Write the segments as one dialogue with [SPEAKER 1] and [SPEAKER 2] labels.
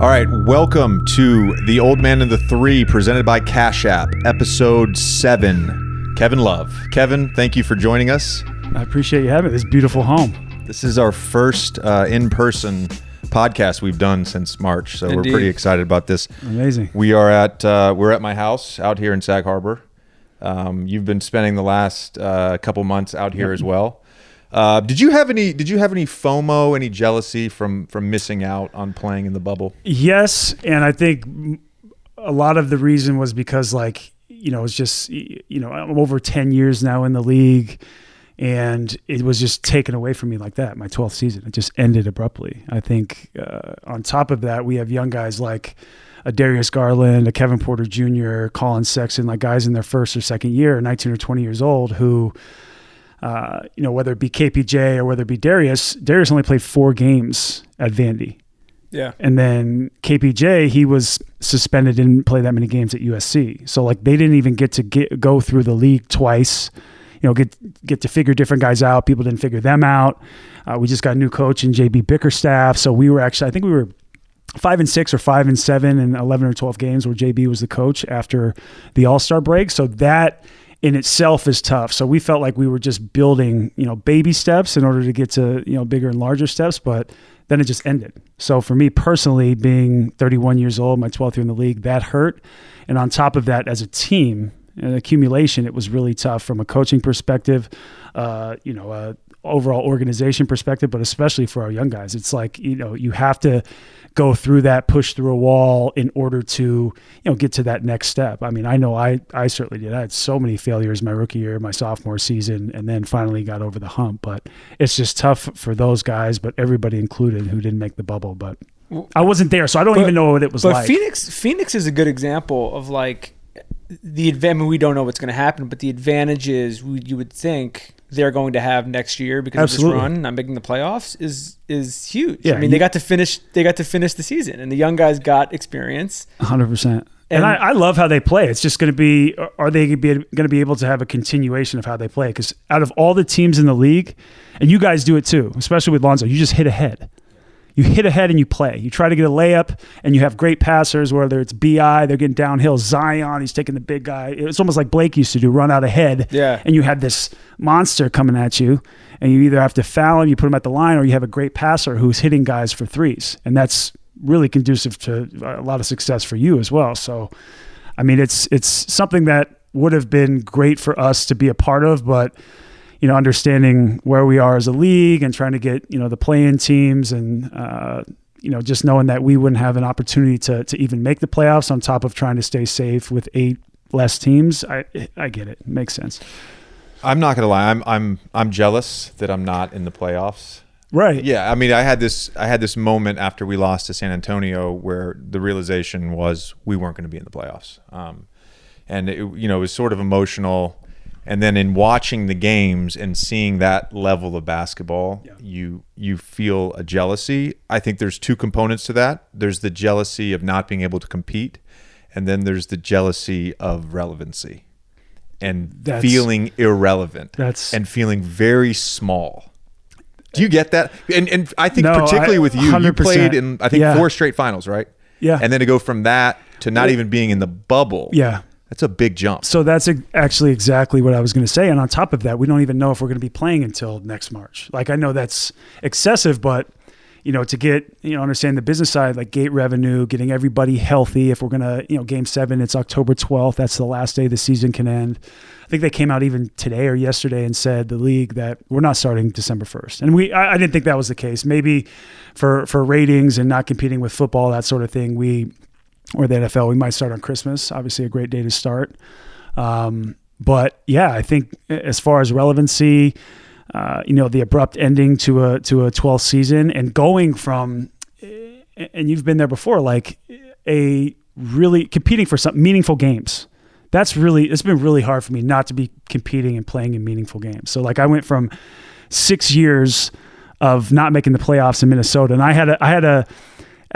[SPEAKER 1] All right, welcome to The Old Man and the Three, presented by Cash App, episode 7. Kevin Love. Kevin, thank you for joining us.
[SPEAKER 2] I appreciate you having this beautiful home.
[SPEAKER 1] This is our first in-person podcast we've done since March, so
[SPEAKER 3] Indeed.
[SPEAKER 1] We're pretty excited about this.
[SPEAKER 2] Amazing.
[SPEAKER 1] We're at my house out here in Sag Harbor. You've been spending the last couple months out here as well. Did you have any FOMO, any jealousy from missing out on playing in the bubble?
[SPEAKER 2] Yes, and I think a lot of the reason was because, it's just, I'm over 10 years now in the league, and it was just taken away from me like that. My 12th season, it just ended abruptly. I think on top of that, we have young guys like a Darius Garland, a Kevin Porter Jr., Colin Sexton, like guys in their first or second year, 19 or 20 years old, who whether it be KPJ or whether it be Darius only played 4 games at Vandy.
[SPEAKER 3] Yeah.
[SPEAKER 2] And then KPJ, he was suspended, didn't play that many games at USC. So they didn't even get to go through the league twice, get to figure different guys out. People didn't figure them out. We just got a new coach in JB Bickerstaff. So we were actually, I think we were 5-6 or 5-7 in 11 or 12 games where JB was the coach after the All-Star break. So that in itself is tough. So we felt like we were just building, baby steps in order to get to, bigger and larger steps, but then it just ended. So for me personally, being 31 years old, my 12th year in the league, that hurt. And on top of that, as a team, an accumulation, it was really tough from a coaching perspective, overall organization perspective, but especially for our young guys. It's like, you have to go through that, push through a wall in order to, get to that next step. I mean, I know I certainly did. I had so many failures my rookie year, my sophomore season, and then finally got over the hump. But it's just tough for those guys, but everybody included who didn't make the bubble. But I wasn't there, so I don't even know what it was like.
[SPEAKER 3] But Phoenix is a good example of the advantage. We don't know what's going to happen, but the advantages you would think they're going to have next year because
[SPEAKER 2] Absolutely.
[SPEAKER 3] of this run, not making the playoffs, is huge.
[SPEAKER 2] Yeah,
[SPEAKER 3] I mean, they got to finish the season, and the young guys got experience.
[SPEAKER 2] 100%. And I love how they play. It's just going to be, are they going to be able to have a continuation of how they play? Because out of all the teams in the league, and you guys do it too, especially with Lonzo, you just hit ahead. You hit ahead and you play. You try to get a layup, and you have great passers, whether it's BI, they're getting downhill. Zion, he's taking the big guy. It's almost like Blake used to do, run out ahead.
[SPEAKER 3] Yeah.
[SPEAKER 2] And you have this monster coming at you, and you either have to foul him, you put him at the line, or you have a great passer who's hitting guys for threes. And that's really conducive to a lot of success for you as well. So, I mean, it's something that would have been great for us to be a part of, but understanding where we are as a league and trying to get, the play-in teams and, just knowing that we wouldn't have an opportunity to even make the playoffs on top of trying to stay safe with 8 less teams. I get it. It makes sense.
[SPEAKER 1] I'm not gonna lie. I'm jealous that I'm not in the playoffs.
[SPEAKER 2] Right.
[SPEAKER 1] Yeah. I mean, I had this moment after we lost to San Antonio where the realization was we weren't going to be in the playoffs, and it was sort of emotional. And then in watching the games and seeing that level of basketball, you feel a jealousy. I think there's 2 components to that. There's the jealousy of not being able to compete, and then there's the jealousy of relevancy and feeling irrelevant and feling very small. Do you get that? And I think particularly with you, 100%. You played in, I think, 4 straight finals, right?
[SPEAKER 2] Yeah.
[SPEAKER 1] And then to go from that to not even being in the bubble.
[SPEAKER 2] Yeah.
[SPEAKER 1] That's a big jump.
[SPEAKER 2] So that's actually exactly what I was going to say. And on top of that, we don't even know if we're going to be playing until next March. I know that's excessive, but to get, understand the business side, like gate revenue, getting everybody healthy. If we're going to, Game 7, it's October 12th. That's the last day the season can end. I think they came out even today or yesterday and said, the league, that we're not starting December 1st. And I didn't think that was the case. Maybe for ratings and not competing with football, that sort of thing, or the NFL, we might start on Christmas. Obviously a great day to start. But yeah, I think as far as relevancy, the abrupt ending to a 12th season and going from, and you've been there before, a really competing for some meaningful games. It's been really hard for me not to be competing and playing in meaningful games. So I went from 6 years of not making the playoffs in Minnesota, and I had a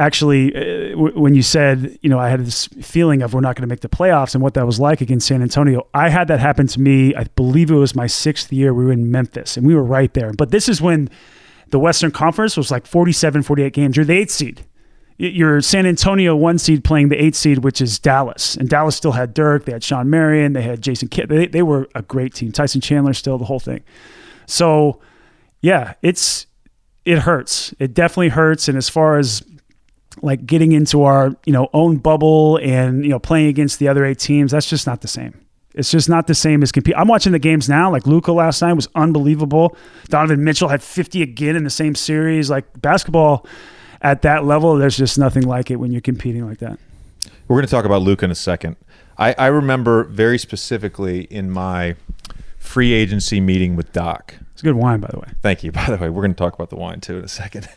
[SPEAKER 2] actually, when you said, I had this feeling of we're not going to make the playoffs and what that was like against San Antonio, I had that happen to me. I believe it was my 6th year. We were in Memphis and we were right there. But this is when the Western Conference was 47, 48 games. You're the 8th seed. your San Antonio 1 seed playing the 8 seed, which is Dallas. And Dallas still had Dirk. They had Sean Marion. They had Jason Kidd. They were a great team. Tyson Chandler still, the whole thing. So, yeah, it hurts. It definitely hurts. And as far as like getting into our, own bubble and, playing against the other 8 teams, that's just not the same. It's just not the same as compete. I'm watching the games now. Like Luka last night was unbelievable. Donovan Mitchell had 50 again in the same series. Like basketball at that level, there's just nothing like it when you're competing like that.
[SPEAKER 1] We're going to talk about Luka in a second. I remember very specifically in my free agency meeting with Doc.
[SPEAKER 2] It's a good wine, by the way.
[SPEAKER 1] Thank you. By the way, we're going to talk about the wine too in a second.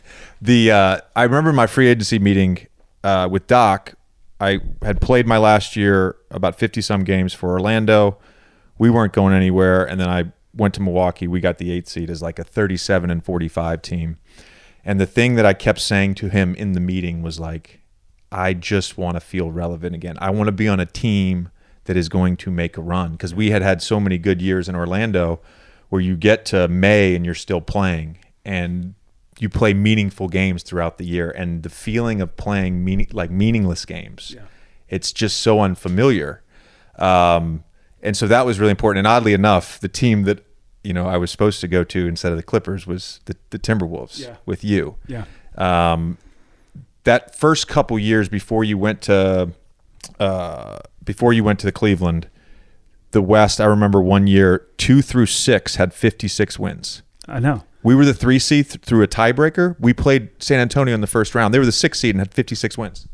[SPEAKER 1] I remember my free agency meeting with Doc. I had played my last year about 50-some games for Orlando. We weren't going anywhere, and then I went to Milwaukee. We got the 8th seed as like a 37-45 team. And the thing that I kept saying to him in the meeting was like, I just want to feel relevant again. I want to be on a team that is going to make a run, because we had so many good years in Orlando where you get to May and you're still playing and you play meaningful games throughout the year, and the feeling of playing meaningless games, it's just so unfamiliar. And so that was really important. And oddly enough, the team that I was supposed to go to instead of the Clippers was the Timberwolves with you.
[SPEAKER 2] Yeah.
[SPEAKER 1] That first couple years before you went to the Cleveland, the West, I remember one year 2 through 6 had 56 wins.
[SPEAKER 2] I know.
[SPEAKER 1] We were the 3 seed through a tiebreaker. We played San Antonio in the first round. They were the 6th seed and had 56 wins.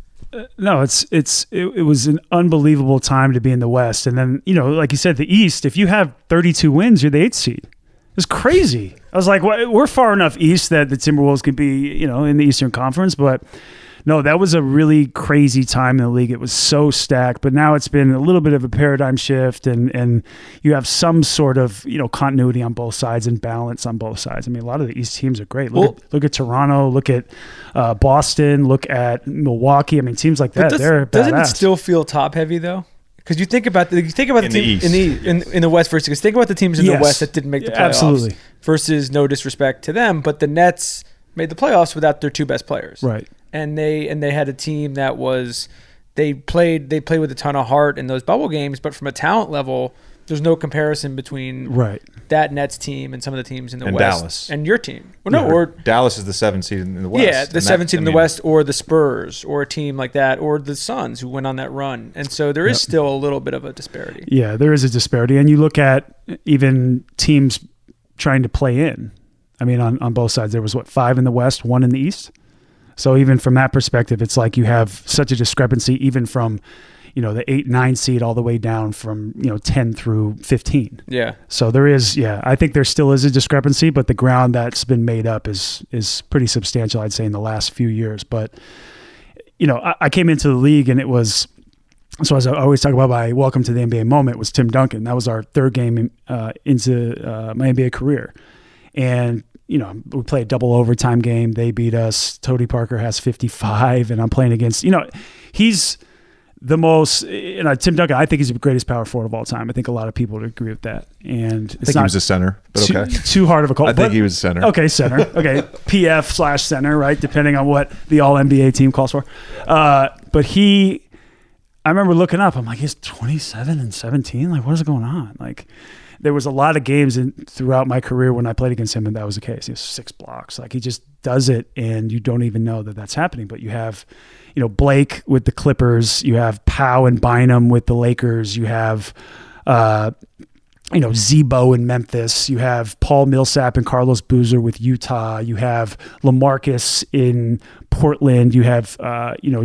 [SPEAKER 2] No, it was an unbelievable time to be in the West. And then, like you said, the East, if you have 32 wins, you're the 8th seed. It's crazy. I was like, well, we're far enough East that the Timberwolves could be, in the Eastern Conference. But no, that was a really crazy time in the league. It was so stacked. But now it's been a little bit of a paradigm shift, and you have some sort of, continuity on both sides and balance on both sides. I mean, a lot of the East teams are great. Look at Toronto, look at Boston, look at Milwaukee. I mean, teams like that, they're badass.
[SPEAKER 3] Doesn't it still feel top heavy though? Because you think about the team in the West versus think about the teams in the West that didn't make the playoffs. Absolutely. Versus, no disrespect to them, but the Nets made the playoffs without their 2 best players.
[SPEAKER 2] Right.
[SPEAKER 3] And they had a team that was they played with a ton of heart in those bubble games, but from a talent level, there's no comparison between that Nets team and some of the teams in the West
[SPEAKER 1] Dallas
[SPEAKER 3] and your team. Well,
[SPEAKER 1] or Dallas is the 7th seed in the West.
[SPEAKER 3] Yeah, the 7th seed in the West, or the Spurs, or a team like that, or the Suns who went on that run. And so there is still a little bit of a disparity.
[SPEAKER 2] Yeah, there is a disparity, and you look at even teams trying to play in. I mean, on both sides, there was 5 in the West, 1 in the East. So even from that perspective, it's like you have such a discrepancy, even from, the 8-9 seed all the way down from, 10 through 15.
[SPEAKER 3] Yeah. So
[SPEAKER 2] there is, I think there still is a discrepancy, but the ground that's been made up is pretty substantial, I'd say, in the last few years. But, I came into the league, and it was, so as I always talk about my welcome to the NBA moment, was Tim Duncan. That was our 3rd game into my NBA career. And, we play a double overtime game. They beat us. Tony Parker has 55, and I'm playing against, he's the most, Tim Duncan, I think he's the greatest power forward of all time. I think a lot of people would agree with that. And
[SPEAKER 1] I think he was a center, but okay.
[SPEAKER 2] Too hard of a call.
[SPEAKER 1] I think he was a center.
[SPEAKER 2] Okay, center. Okay, PF/center, right? Depending on what the all NBA team calls for. But I remember looking up, I'm like, he's 27 and 17? Like, what is going on? Like, there was a lot of games throughout my career when I played against him, and that was the case. He has 6 blocks. Like, he just does it, and you don't even know that that's happening. But you have, Blake with the Clippers. You have Powell and Bynum with the Lakers. You have, Zebo in Memphis. You have Paul Millsap and Carlos Boozer with Utah. You have LaMarcus in Portland. You have,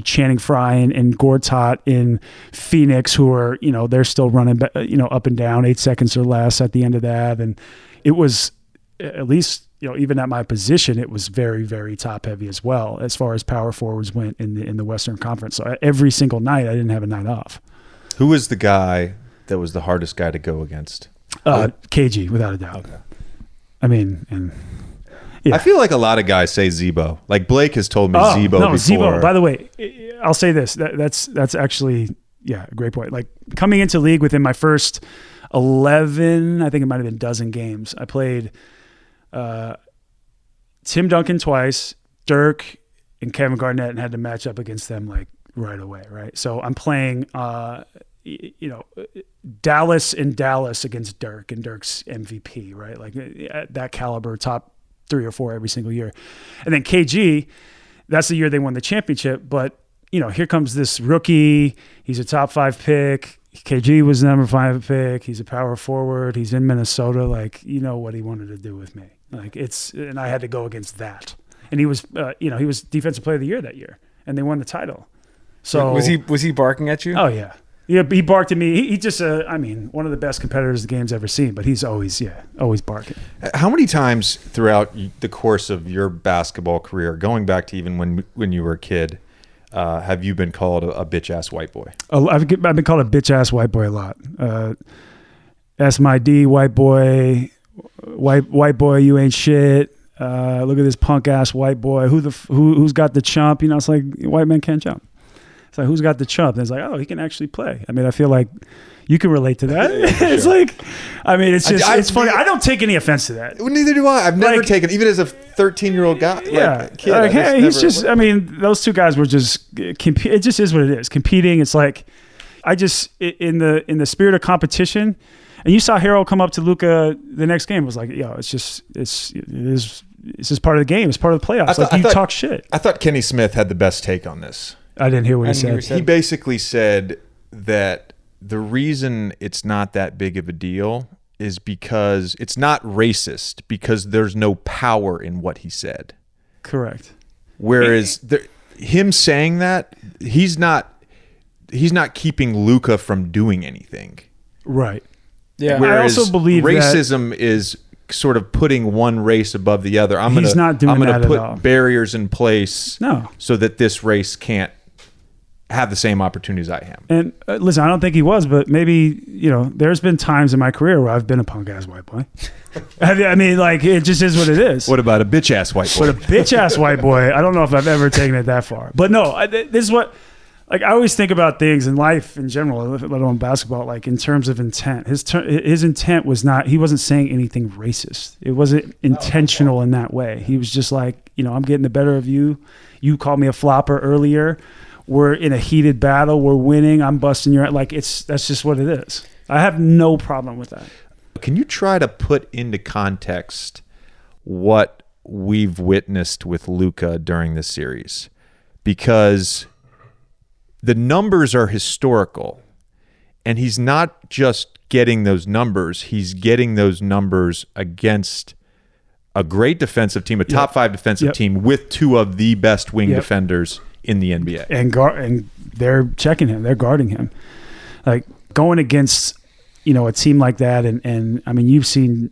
[SPEAKER 2] Channing Frye and Gortat in Phoenix, who are, they're still running, up and down 8 seconds or less at the end of that. And it was, at least, even at my position, it was very, very top heavy as well, as far as power forwards went in the Western Conference. So every single night, I didn't have a night off.
[SPEAKER 1] Who was the guy that was the hardest guy to go against?
[SPEAKER 2] KG, without a doubt. Okay. I mean, and yeah.
[SPEAKER 1] I feel like a lot of guys say Zebo. Like Blake has told me Zebo before.
[SPEAKER 2] Zebo. By the way, I'll say this. That's actually, a great point. Like, coming into league within my first 11, I think it might have been dozen games, I played Tim Duncan twice, Dirk and Kevin Garnett and had to match up against them like right away, right? So I'm playing, Dallas against Dirk, and Dirk's MVP, right? Like at that caliber, top 3 or 4 every single year. And then KG, that's the year they won the championship. But, here comes this rookie. He's a top 5 pick. KG was the number 5 pick. He's a power forward. He's in Minnesota. Like, what he wanted to do with me. Like and I had to go against that. And he was, he was defensive player of the year that year, and they won the title. So
[SPEAKER 3] was he barking at you?
[SPEAKER 2] Oh yeah. Yeah, he barked at me. He just, one of the best competitors the game's ever seen, but he's always barking.
[SPEAKER 1] How many times throughout the course of your basketball career, going back to even when you were a kid, have you been called a bitch-ass white boy?
[SPEAKER 2] I've been called a bitch-ass white boy a lot. S-my-D, white boy, white boy, you ain't shit. Look at this punk-ass white boy. Who's got the chump? It's like, white men can't jump. It's like, who's got the chump? And it's like, oh, he can actually play. I feel like you can relate to that. Yeah, it's sure. Like, it's just, it's funny. I don't take any offense to that.
[SPEAKER 1] Well, neither do I. I've never taken, even as a 13-year-old guy.
[SPEAKER 2] Yeah. Kid, hey, he's just, those two guys were just, it just is what it is. Competing. It's like, in the spirit of competition, and you saw Harold come up to Luka the next game, was like, it's just part of the game. It's part of the playoffs. You talk shit.
[SPEAKER 1] I thought Kenny Smith had the best take on this.
[SPEAKER 2] I didn't hear what he said.
[SPEAKER 1] He basically said that the reason it's not that big of a deal is because it's not racist, because there's no power in what he said.
[SPEAKER 2] Correct.
[SPEAKER 1] Whereas him saying that, he's not keeping Luka from doing anything.
[SPEAKER 2] Right.
[SPEAKER 3] Yeah.
[SPEAKER 1] Whereas
[SPEAKER 2] I also believe
[SPEAKER 1] racism is sort of putting one race above the other. I'm going to put barriers in place so that this race can't have the same opportunities I am.
[SPEAKER 2] And listen, I don't think he was, but maybe, there's been times in my career where I've been a punk ass white boy. It just is what it is.
[SPEAKER 1] What about a bitch ass white boy?
[SPEAKER 2] But a bitch ass white boy, I don't know if I've ever taken it that far. But no, this is what, I always think about things in life in general, let alone basketball, in terms of intent. His intent was not, he wasn't saying anything racist. It wasn't intentional in that way. He was just like, I'm getting the better of you. You called me a flopper earlier. We're in a heated battle. We're winning. I'm busting your that's just what it is. I have no problem with that.
[SPEAKER 1] Can you try to put into context what we've witnessed with Luka during this series? Because the numbers are historical, and he's not just getting those numbers. He's getting those numbers against a great defensive team, a top 5 defensive team with 2 of the best wing defenders in the NBA.
[SPEAKER 2] And they're checking him. They're guarding him. Going against, a team like that. And you've seen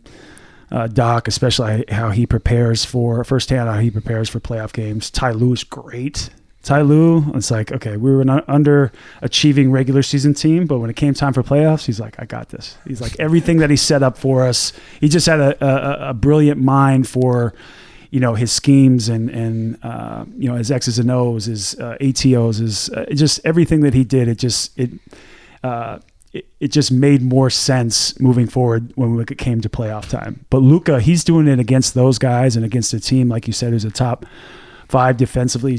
[SPEAKER 2] Doc, especially how he prepares firsthand how he prepares for playoff games. Ty Lue is great. Ty Lue, it's like, okay, we were an underachieving regular season team, but when it came time for playoffs, he's like, I got this. He's like, everything that he set up for us, he just had a brilliant mind for, his schemes and his X's and O's, his ATOs, his just everything that he did. It just made more sense moving forward when it came to playoff time. But Luka, he's doing it against those guys and against a team, like you said, who's a top 5 defensively.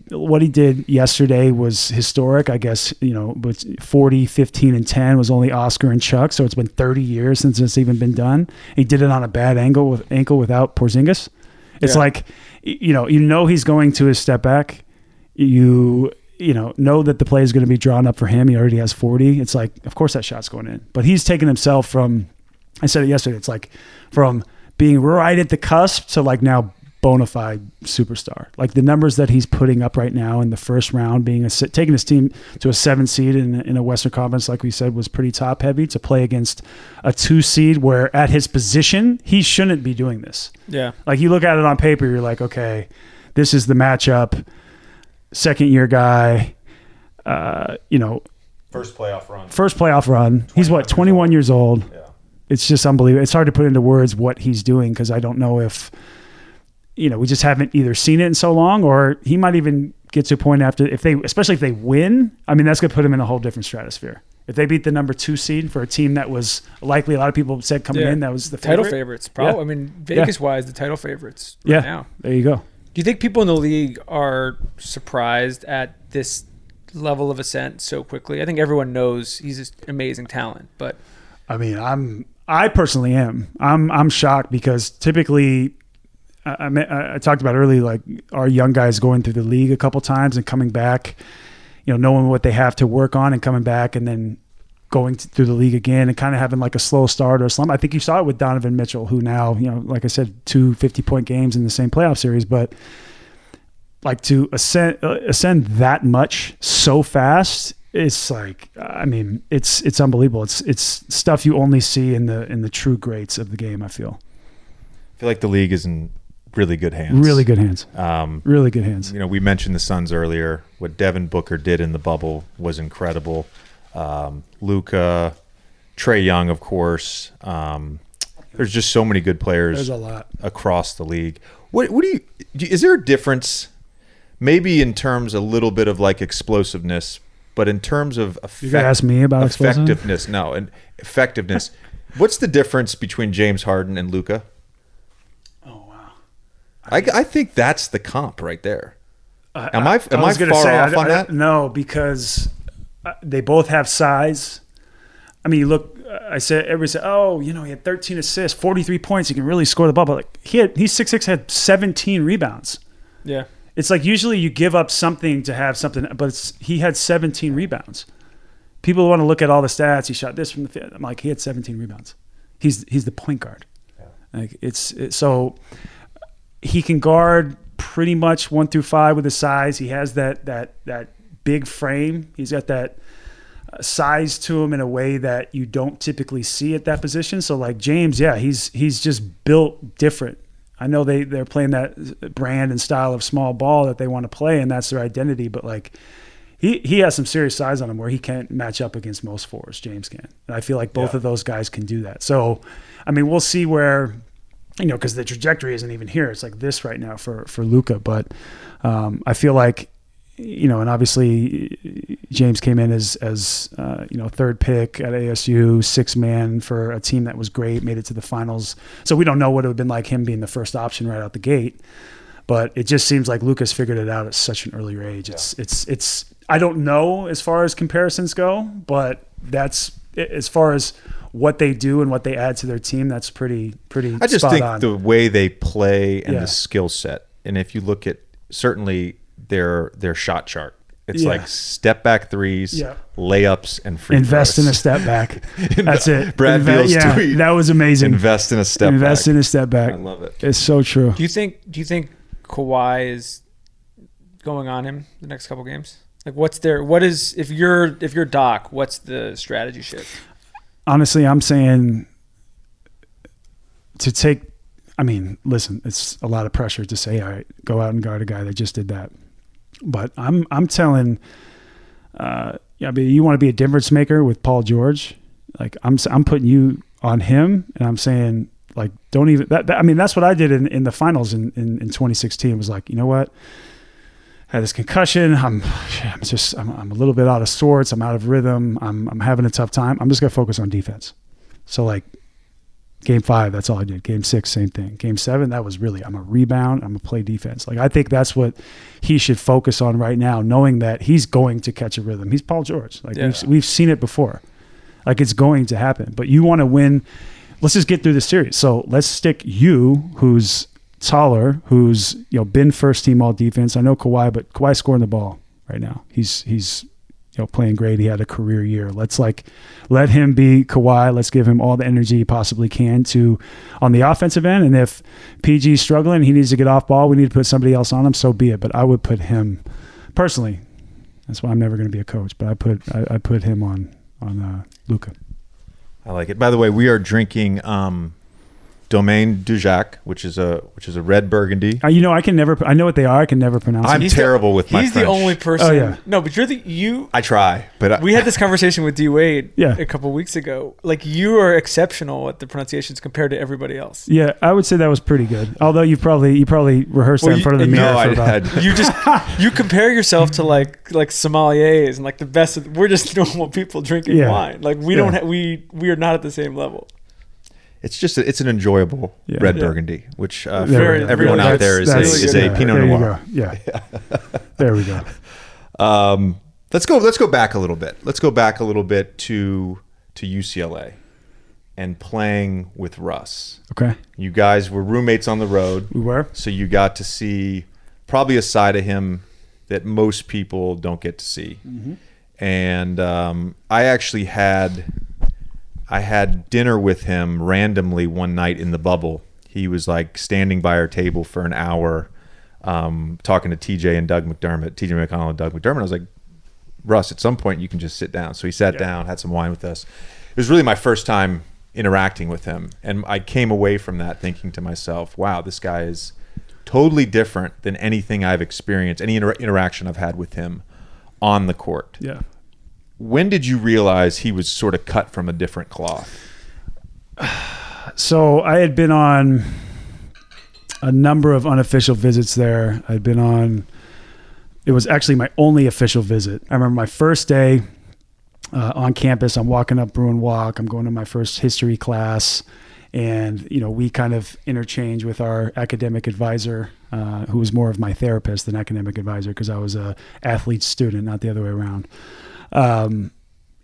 [SPEAKER 2] What he did yesterday was historic, I guess, but 40, 15, and 10 was only Oscar and Chuck. So it's been 30 years since it's even been done. He did it on a bad ankle without Porzingis. It's like, he's going to his step back. You know that the play is going to be drawn up for him. He already has 40. It's like, of course that shot's going in. But he's taken himself from, I said it yesterday, it's like from being right at the cusp to now bona fide superstar. The numbers that he's putting up right now in the first round, taking his team to a 7 seed in a Western Conference, like we said, was pretty top heavy, to play against a 2 seed where at his position, he shouldn't be doing this. Yeah. You look at it on paper, you're like, okay, this is the matchup. Second year guy,
[SPEAKER 1] First
[SPEAKER 2] playoff run. He's 21 years old. Yeah. It's just unbelievable. It's hard to put into words what he's doing, because I don't know if, we just haven't either seen it in so long, or he might even get to a point especially if they win. That's going to put him in a whole different stratosphere. If they beat the number 2 seed for a team that was likely, a lot of people said coming in, that was the favorite.
[SPEAKER 3] Title favorites. Probably. Yeah. Vegas-wise, the title favorites right now.
[SPEAKER 2] There you go.
[SPEAKER 3] Do you think people in the league are surprised at this level of Ascent so quickly? I think everyone knows he's an amazing talent, but
[SPEAKER 2] I mean, I personally am. I'm shocked because typically, I talked about earlier, like our young guys going through the league a couple times and coming back, knowing what they have to work on and coming back and then going through the league again and kind of having like a slow start or a slump. I think you saw it with Donovan Mitchell, who now, like I said, 2 50-point games in the same playoff series, but like to ascend that much so fast, it's like, I mean, it's unbelievable. It's stuff you only see in the true greats of the game, I feel.
[SPEAKER 1] I feel like the league is in really good hands.
[SPEAKER 2] Really good hands. Really good hands.
[SPEAKER 1] We mentioned the Suns earlier. What Devin Booker did in the bubble was incredible. Luka, Trae Young, of course. There's just so many good players.
[SPEAKER 2] There's a lot
[SPEAKER 1] across the league. What do you? Is there a difference? Maybe in terms a little bit of like explosiveness, but in terms of
[SPEAKER 2] you gonna ask me about
[SPEAKER 1] effectiveness. No, and effectiveness. What's the difference between James Harden and Luka?
[SPEAKER 2] Oh wow!
[SPEAKER 3] I
[SPEAKER 1] think that's the comp right there. Am I far off on that?
[SPEAKER 2] No, because they both have size. I mean, you look. Everybody said, "Oh, he had 13 assists, 43 points. He can really score the ball." But like he's 6'6", had 17 rebounds.
[SPEAKER 3] Yeah.
[SPEAKER 2] It's like usually you give up something to have something, but he had 17 rebounds. People want to look at all the stats. He shot this from the field. I'm like, he had 17 rebounds. He's the point guard. Yeah. Like so he can guard pretty much 1 through 5 with his size. He has that big frame. He's got that size to him in a way that you don't typically see at that position. So like James, yeah, he's just built different. I know they're playing that brand and style of small ball that they want to play, and that's their identity. But like he has some serious size on him where he can't match up against most fours. James can. And I feel like both of those guys can do that. So, I mean, we'll see where, because the trajectory isn't even here. It's like this right now for Luka. But I feel like, and obviously James came in as third pick at ASU, 6th man for a team that was great, made it to the finals. So we don't know what it would have been like him being the first option right out the gate. But it just seems like Luka's figured it out at such an earlier age. It's I don't know as far as comparisons go, but that's as far as what they do and what they add to their team. That's pretty.
[SPEAKER 1] I just think
[SPEAKER 2] on.
[SPEAKER 1] The way they play and the skill set, and if you look at certainly their shot chart, it's like step back threes, layups, and free
[SPEAKER 2] Invest
[SPEAKER 1] throws.
[SPEAKER 2] in a step back. That's it.
[SPEAKER 1] Brad Beal's tweet.
[SPEAKER 2] That was amazing.
[SPEAKER 1] Invest in a step back.
[SPEAKER 2] I love it. It's so true.
[SPEAKER 3] Do you think Kawhi is going on him the next couple games? Like, if you're Doc, what's the strategy shift?
[SPEAKER 2] Honestly, I'm saying to take. I mean, listen, it's a lot of pressure to say, all right, go out and guard a guy that just did that. But I'm telling, you want to be a difference maker with Paul George. Like I'm putting you on him, and I'm saying, like, don't even. I mean, that's what I did in the finals in 2016. It was like, you know what? I had this concussion. I'm a little bit out of sorts. I'm out of rhythm. I'm having a tough time. I'm just gonna focus on defense. So like, Game 5, that's all I did. Game 6, same thing. Game 7, that was really, I'm a rebound. I'm a play defense. Like I think that's what he should focus on right now, knowing that he's going to catch a rhythm. He's Paul George. Like we've seen it before. Like it's going to happen. But you want to win. Let's just get through the series. So let's stick you, who's taller, who's been first team all defense. I know Kawhi, but Kawhi's scoring the ball right now. He's playing great. He had a career year. Let's let him be Kawhi. Let's give him all the energy he possibly can on the offensive end. And if PG's struggling, he needs to get off ball. We need to put somebody else on him. So be it. But I would put him personally. That's why I'm never going to be a coach. But I put him on Luka.
[SPEAKER 1] I like it. By the way, we are drinking Domaine Dujac, which is a red Burgundy.
[SPEAKER 2] I know what they are. I can never pronounce
[SPEAKER 1] I'm
[SPEAKER 2] them.
[SPEAKER 1] terrible with my
[SPEAKER 3] He's
[SPEAKER 1] French.
[SPEAKER 3] the only person.
[SPEAKER 2] Oh, yeah.
[SPEAKER 3] No, but you're
[SPEAKER 1] I try, but
[SPEAKER 3] we had this conversation with D Wade
[SPEAKER 2] a
[SPEAKER 3] couple weeks ago. Like you are exceptional at the pronunciations compared to everybody else.
[SPEAKER 2] Yeah, I would say that was pretty good. Although you probably rehearsed that in front of the mirror.
[SPEAKER 3] You compare yourself to like sommeliers and like the best. We're just normal people drinking wine. Like we don't. We are not at the same level.
[SPEAKER 1] it's an enjoyable red burgundy, which for everyone out there is a Pinot Noir.
[SPEAKER 2] Yeah. There we go.
[SPEAKER 1] Let's go back a little bit. Let's go back a little bit to UCLA and playing with Russ.
[SPEAKER 2] Okay.
[SPEAKER 1] You guys were roommates on the road.
[SPEAKER 2] We were.
[SPEAKER 1] So you got to see probably a side of him that most people don't get to see. Mm-hmm. And I actually had dinner with him randomly one night in the bubble. He was like standing by our table for an hour talking to TJ and Doug McDermott, TJ McConnell and Doug McDermott. I was like, Russ, at some point you can just sit down. So he sat down, had some wine with us. It was really my first time interacting with him. And I came away from that thinking to myself, wow, this guy is totally different than anything I've experienced, any interaction I've had with him on the court.
[SPEAKER 2] Yeah.
[SPEAKER 1] When did you realize he was sort of cut from a different cloth?
[SPEAKER 2] So I had been on a number of unofficial visits there. I'd been on, it was actually my only official visit. I remember my first day on campus. I'm walking up Bruin Walk. I'm going to my first history class. And, we kind of interchange with our academic advisor, who was more of my therapist than academic advisor because I was a athlete student, not the other way around.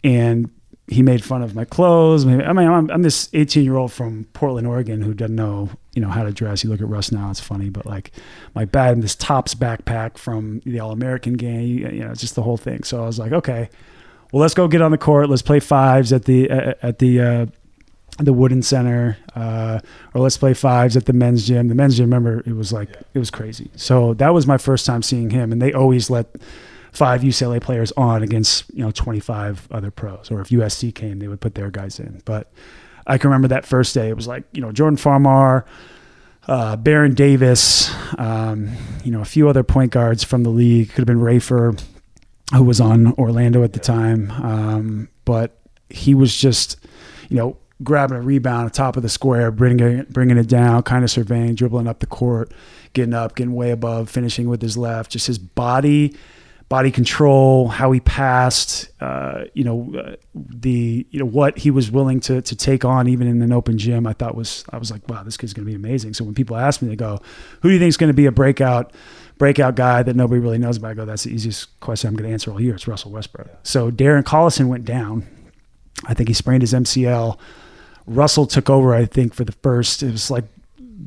[SPEAKER 2] And he made fun of my clothes. I'm this 18-year-old from Portland, Oregon, who doesn't know, how to dress. You look at Russ now, it's funny, but like my bag, this Topps backpack from the All-American game, it's just the whole thing. So I was like, okay, well, let's go get on the court. Let's play fives at the Wooden Center, or let's play fives at the men's gym. The men's gym, remember, it was crazy. So that was my first time seeing him, and they always let 5 UCLA players on against 25 other pros, or if USC came, they would put their guys in. But I can remember that first day. It was like Jordan Farmar, Baron Davis, a few other point guards from the league. Could have been Rafer, who was on Orlando at the time, but he was just grabbing a rebound at the top of the square, bringing it down, kind of surveying, dribbling up the court, getting up, getting way above, finishing with his left. Just his body control, how he passed, what he was willing to take on even in an open gym. I was like, wow, this kid's going to be amazing. So when people ask me, they go, who do you think is going to be a breakout guy that nobody really knows about? I go, that's the easiest question I'm going to answer all year. It's Russell Westbrook. So Darren Collison went down. I think he sprained his MCL. Russell took over, I think, for the first, it was like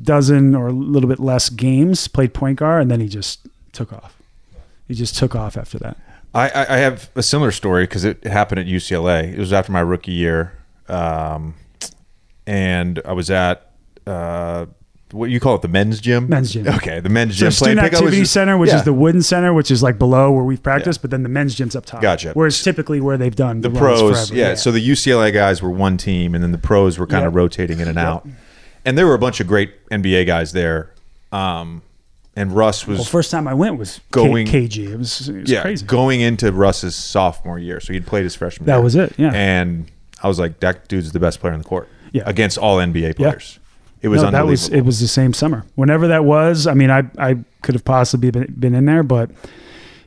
[SPEAKER 2] dozen or a little bit less games, played point guard, and then he just took off. He just took off after that.
[SPEAKER 1] I have a similar story because it happened at UCLA. It was after my rookie year, and I was at what you call it, the men's gym?
[SPEAKER 2] Men's gym.
[SPEAKER 1] Okay, the men's gym.
[SPEAKER 2] So student activity center, which is the wooden center, which is like below where we've practiced, but then the men's gym's up top.
[SPEAKER 1] Gotcha.
[SPEAKER 2] Whereas typically where they've done
[SPEAKER 1] the pros, forever. So the UCLA guys were one team, and then the pros were kind of rotating in and out. And there were a bunch of great NBA guys there. And Russ was...
[SPEAKER 2] Well, first time I went was going KG. It was crazy.
[SPEAKER 1] Going into Russ's sophomore year. So he'd played his freshman year.
[SPEAKER 2] That was it, yeah.
[SPEAKER 1] And I was like, that dude's the best player on the court against all NBA players. It was unbelievable.
[SPEAKER 2] It was the same summer. Whenever that was, I mean, I could have possibly been in there, but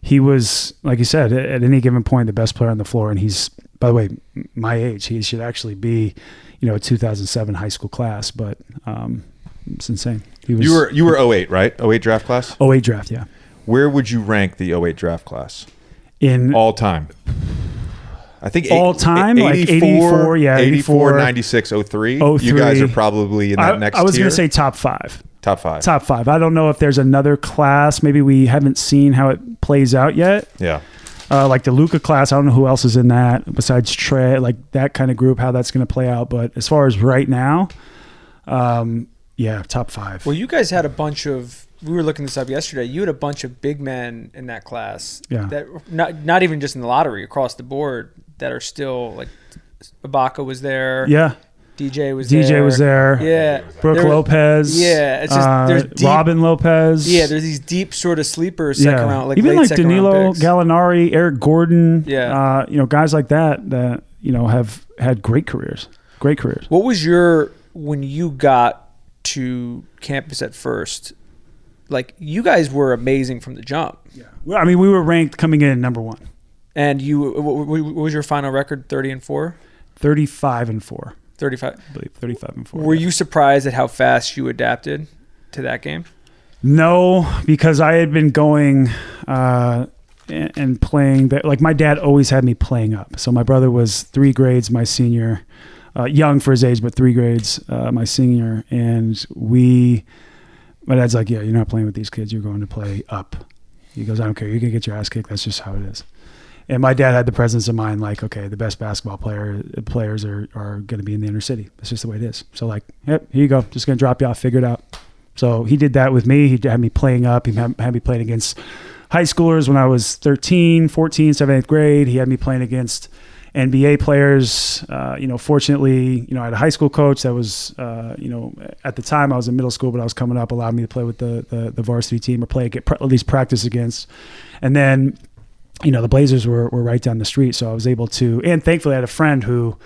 [SPEAKER 2] he was, like you said, at any given point, the best player on the floor. And he's, by the way, my age. He should actually be, a 2007 high school class, but it's insane.
[SPEAKER 1] You were 08, right? 08 draft class?
[SPEAKER 2] 08 draft, yeah.
[SPEAKER 1] Where would you rank the 08 draft class?
[SPEAKER 2] In
[SPEAKER 1] all time. I think
[SPEAKER 2] all time,
[SPEAKER 1] 84,
[SPEAKER 2] like 84,
[SPEAKER 1] 96, 03. You guys are probably in that next tier.
[SPEAKER 2] I was going to say top 5.
[SPEAKER 1] Top 5.
[SPEAKER 2] Top 5. I don't know if there's another class. Maybe we haven't seen how it plays out yet.
[SPEAKER 1] Yeah.
[SPEAKER 2] Like the Luka class, I don't know who else is in that besides Trey, like that kind of group, how that's going to play out. But as far as right now, top 5.
[SPEAKER 3] Well, you guys had a bunch of, we were looking this up yesterday, you had a bunch of big men in that class.
[SPEAKER 2] Yeah.
[SPEAKER 3] That not even just in the lottery, across the board, that are still, like, Ibaka was there.
[SPEAKER 2] Yeah.
[SPEAKER 3] DJ was there.
[SPEAKER 2] Yeah. Brooke Lopez.
[SPEAKER 3] Yeah. It's just, there's deep,
[SPEAKER 2] Robin Lopez.
[SPEAKER 3] Yeah, there's these deep sort of sleepers second round, like
[SPEAKER 2] even
[SPEAKER 3] late
[SPEAKER 2] like
[SPEAKER 3] second
[SPEAKER 2] Danilo
[SPEAKER 3] round picks.
[SPEAKER 2] Gallinari, Eric Gordon.
[SPEAKER 3] Yeah.
[SPEAKER 2] Guys like that have had great careers. Great careers.
[SPEAKER 3] What was when you got to campus at first, like, you guys were amazing from the jump.
[SPEAKER 2] Yeah. Well, I mean, we were ranked coming in number 1.
[SPEAKER 3] And what was your final record? 30-4?
[SPEAKER 2] 35-4.
[SPEAKER 3] 35.
[SPEAKER 2] I believe 35 and 4.
[SPEAKER 3] Were you surprised at how fast you adapted to that game?
[SPEAKER 2] No, because I had been going and playing that. Like my dad always had me playing up. So my brother was 3 grades my senior, young for his age, but 3 grades my senior. And my dad's like, yeah, you're not playing with these kids. You're going to play up. He goes, I don't care. You're going to get your ass kicked. That's just how it is. And my dad had the presence of mind, like, okay, the best basketball players are going to be in the inner city. That's just the way it is. So like, yep, here you go. Just going to drop you off, figure it out. So he did that with me. He had me playing up. He had me playing against high schoolers when I was 13, 14, 7th, 8th grade. He had me playing against NBA players. Fortunately, I had a high school coach that was, at the time I was in middle school, but I was coming up, allowed me to play with the varsity team or at least practice against. And then, the Blazers were right down the street. So I was able to, and thankfully I had a friend who,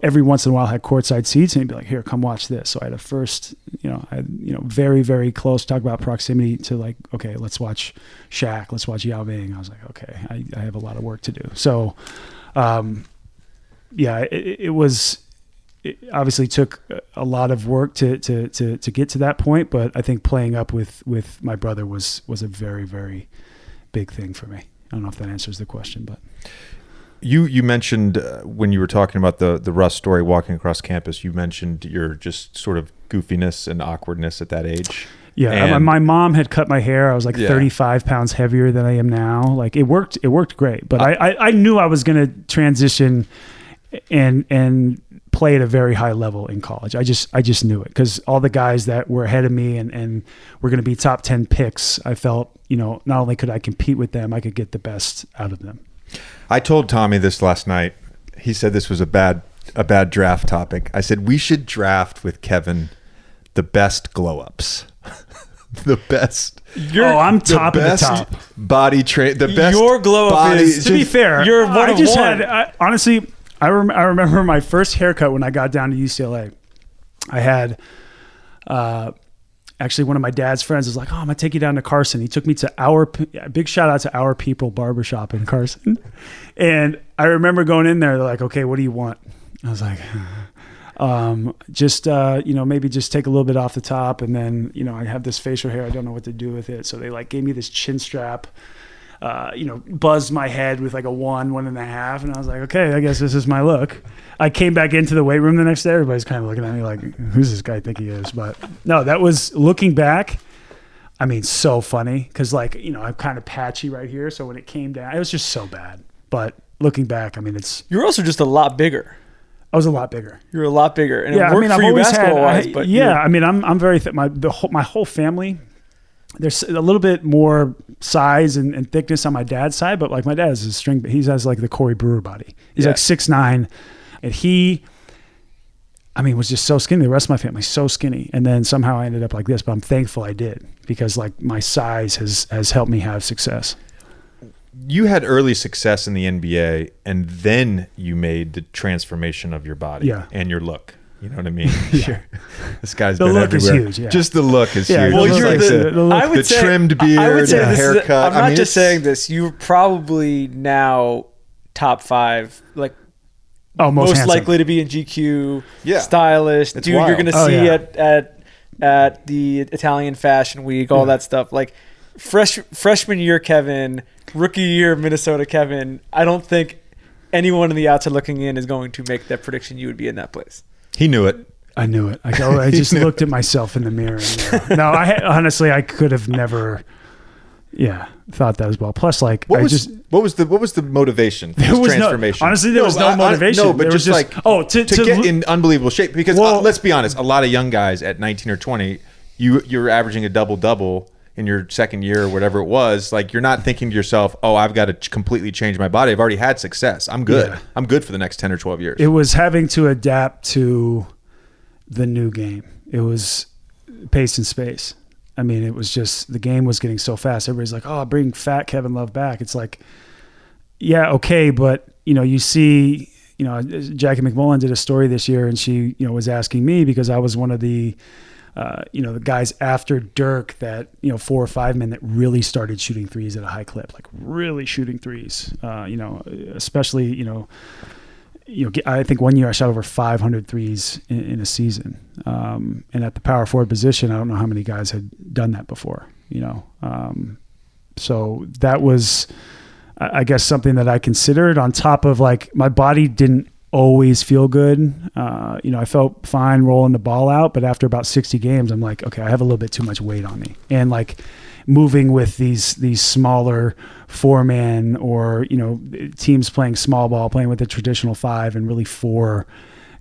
[SPEAKER 2] every once in a while had courtside seats and he'd be like, here, come watch this. So I had a first, very, very close, talk about proximity to like, okay, let's watch Shaq. Let's watch Yao Ming. I was like, okay, I have a lot of work to do. So, it obviously took a lot of work to get to that point, but I think playing up with my brother was a very, very big thing for me. I don't know if that answers the question, but
[SPEAKER 1] you mentioned when you were talking about the Russ story walking across campus, you mentioned your just sort of goofiness and awkwardness at that age.
[SPEAKER 2] Yeah, and my mom had cut my hair. I was like 35 pounds heavier than I am now. Like it worked great, but I knew I was going to transition and play at a very high level in college. I just knew it because all the guys that were ahead of me and were going to be top 10 picks, I felt, not only could I compete with them, I could get the best out of them.
[SPEAKER 1] I told Tommy this last night. He said this was a bad draft topic. I said we should draft with Kevin the best glow-ups. The best.
[SPEAKER 2] I'm top of the top.
[SPEAKER 1] Body train. The best.
[SPEAKER 3] Your glow-up is,
[SPEAKER 2] to be fair,
[SPEAKER 3] you're one of one.
[SPEAKER 2] Honestly, I remember my first haircut when I got down to UCLA. I had actually one of my dad's friends was like, oh, I'm going to take you down to Carson. He took me to big shout out to Our People Barbershop in Carson. And I remember going in there, they're like, okay, what do you want? I was like, maybe just take a little bit off the top. And then, I have this facial hair. I don't know what to do with it. So they like gave me this chin strap, buzzed my head with like a 1.5. And I was like, okay, I guess this is my look. I came back into the weight room the next day. Everybody's kind of looking at me like, who's this guy think he is? But no, that was looking back. I mean, so funny. Cause like, I'm kind of patchy right here. So when it came down, it was just so bad. But looking back, I mean,
[SPEAKER 3] you're also just a lot bigger.
[SPEAKER 2] I was a lot bigger.
[SPEAKER 3] You're a lot bigger. And it worked for you basketball-wise. But I'm very thick. My whole family, there's a little bit more size and thickness on my dad's side, but like my dad is he has like the Corey Brewer body. He's like 6'9", and he was just so skinny. The rest of my family so skinny, and then somehow I ended up like this. But I'm thankful I did because like my size has helped me have success.
[SPEAKER 1] You had early success in the NBA, and then you made the transformation of your body and your look. You know what I mean?
[SPEAKER 2] Yeah.
[SPEAKER 1] This guy's
[SPEAKER 2] the
[SPEAKER 1] been
[SPEAKER 2] look
[SPEAKER 1] everywhere.
[SPEAKER 2] is huge. Yeah.
[SPEAKER 1] Just the look is huge.
[SPEAKER 3] Well, you're
[SPEAKER 1] the trimmed beard, the haircut.
[SPEAKER 3] I'm not just saying this. You're probably now top 5, like most likely to be in GQ, stylish. Dude, wild. You're going to see at the Italian Fashion Week, all that stuff. Like freshman year Kevin, rookie year Minnesota Kevin. I don't think anyone on the outside looking in is going to make that prediction you would be in that place.
[SPEAKER 1] He knew it.
[SPEAKER 2] I knew it. I just looked at myself in the mirror. And, no, honestly, I could have never, thought that as well. Plus, like,
[SPEAKER 1] what was the motivation for this transformation?
[SPEAKER 2] Honestly, there was no motivation.
[SPEAKER 1] No, but just like to get in unbelievable shape. Because let's be honest, a lot of young guys at 19 or 20, you're averaging a double-double in your second year or whatever it was. Like, you're not thinking to yourself, oh, I've got to completely change my body. I've already had success. I'm good. Yeah. I'm good for the next 10 or 12 years.
[SPEAKER 2] It was having to adapt to the new game. It was pace and space. I mean, it was just, the game was getting so fast. Everybody's like, oh, bring fat Kevin Love back. It's like, yeah, okay. But, you see, Jackie McMullen did a story this year, and she, was asking me because I was one of the guys after Dirk that, 4 or 5 men that really started shooting threes at a high clip, like really shooting threes, especially, I think one year I shot over 500 threes in a season. And at the power forward position, I don't know how many guys had done that before, so that was, I guess, something that I considered on top of like my body didn't always feel good. I felt fine rolling the ball out, but after about 60 games, I'm like, okay, I have a little bit too much weight on me. And like moving with these smaller 4-man or, teams playing small ball, playing with the traditional 5 and really 4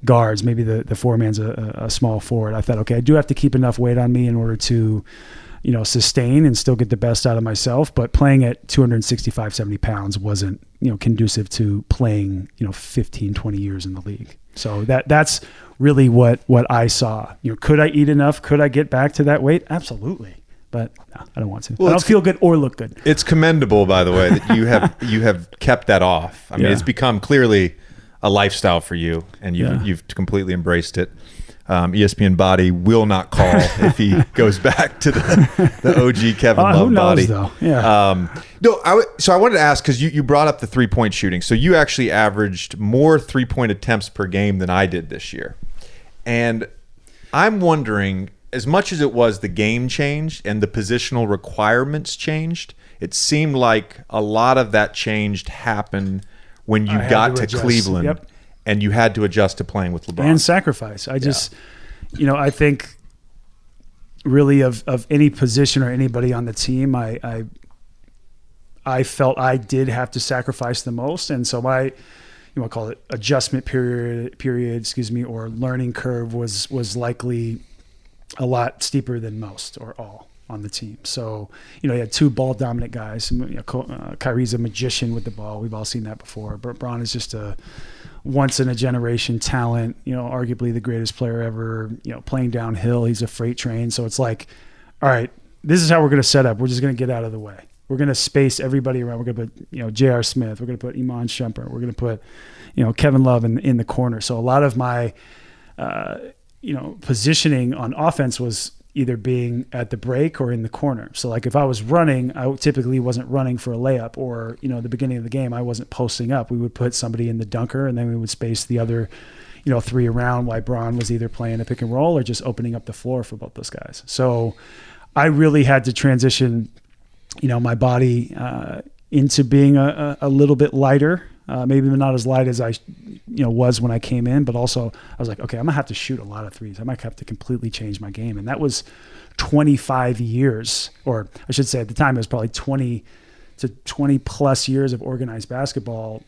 [SPEAKER 2] guards, maybe the 4-man's a small forward. I thought, okay, I do have to keep enough weight on me in order to, sustain and still get the best out of myself. But playing at 265, 70 pounds wasn't, conducive to playing, 15, 20 years in the league. So that's really what I saw. Could I eat enough? Could I get back to that weight? Absolutely. But no, I don't want to. Well, I don't feel good or look good.
[SPEAKER 1] It's commendable, by the way, that you have kept that off. I mean, it's become clearly a lifestyle for you, and you've completely embraced it. ESPN body will not call if he goes back to the OG Kevin Love
[SPEAKER 2] who knows,
[SPEAKER 1] body.
[SPEAKER 2] Though? Yeah.
[SPEAKER 1] So I wanted to ask, because you brought up the 3-point shooting. So you actually averaged more 3-point attempts per game than I did this year. And I'm wondering, as much as it was the game changed and the positional requirements changed, it seemed like a lot of that change happened when you got to Cleveland.
[SPEAKER 2] Yep.
[SPEAKER 1] And you had to adjust to playing with LeBron.
[SPEAKER 2] And sacrifice. I just, I think really of any position or anybody on the team, I felt I did have to sacrifice the most. And so my, call it adjustment period, or learning curve was likely a lot steeper than most or all on the team. So, you had 2 ball dominant guys. Kyrie's a magician with the ball. We've all seen that before. LeBron is just a once in a generation talent, arguably the greatest player ever, playing downhill. He's a freight train. So it's like, all right, this is how we're going to set up. We're just going to get out of the way. We're going to space everybody around. We're going to put, J.R. Smith. We're going to put Iman Shumpert. We're going to put, Kevin Love in the corner. So a lot of my, positioning on offense was either being at the break or in the corner. So like if I was running, I typically wasn't running for a layup, or, the beginning of the game, I wasn't posting up. We would put somebody in the dunker, and then we would space the other, 3 around while Braun was either playing a pick and roll or just opening up the floor for both those guys. So I really had to transition, my body into being a little bit lighter. Maybe not as light as I, was when I came in, but also I was like, okay, I'm gonna have to shoot a lot of threes. I might have to completely change my game. And that was 25 years, or I should say at the time it was probably 20 to 20 plus years of organized basketball,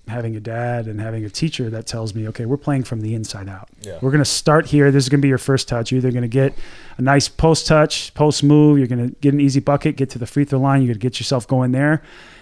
[SPEAKER 2] having a dad and having a teacher that tells me, okay, we're playing from the inside out. Yeah. We're going to start here. This is going to be your first touch. You're either going to get a nice post touch, post move. You're going to get an easy bucket, get to the free throw line. You're going to get yourself going there.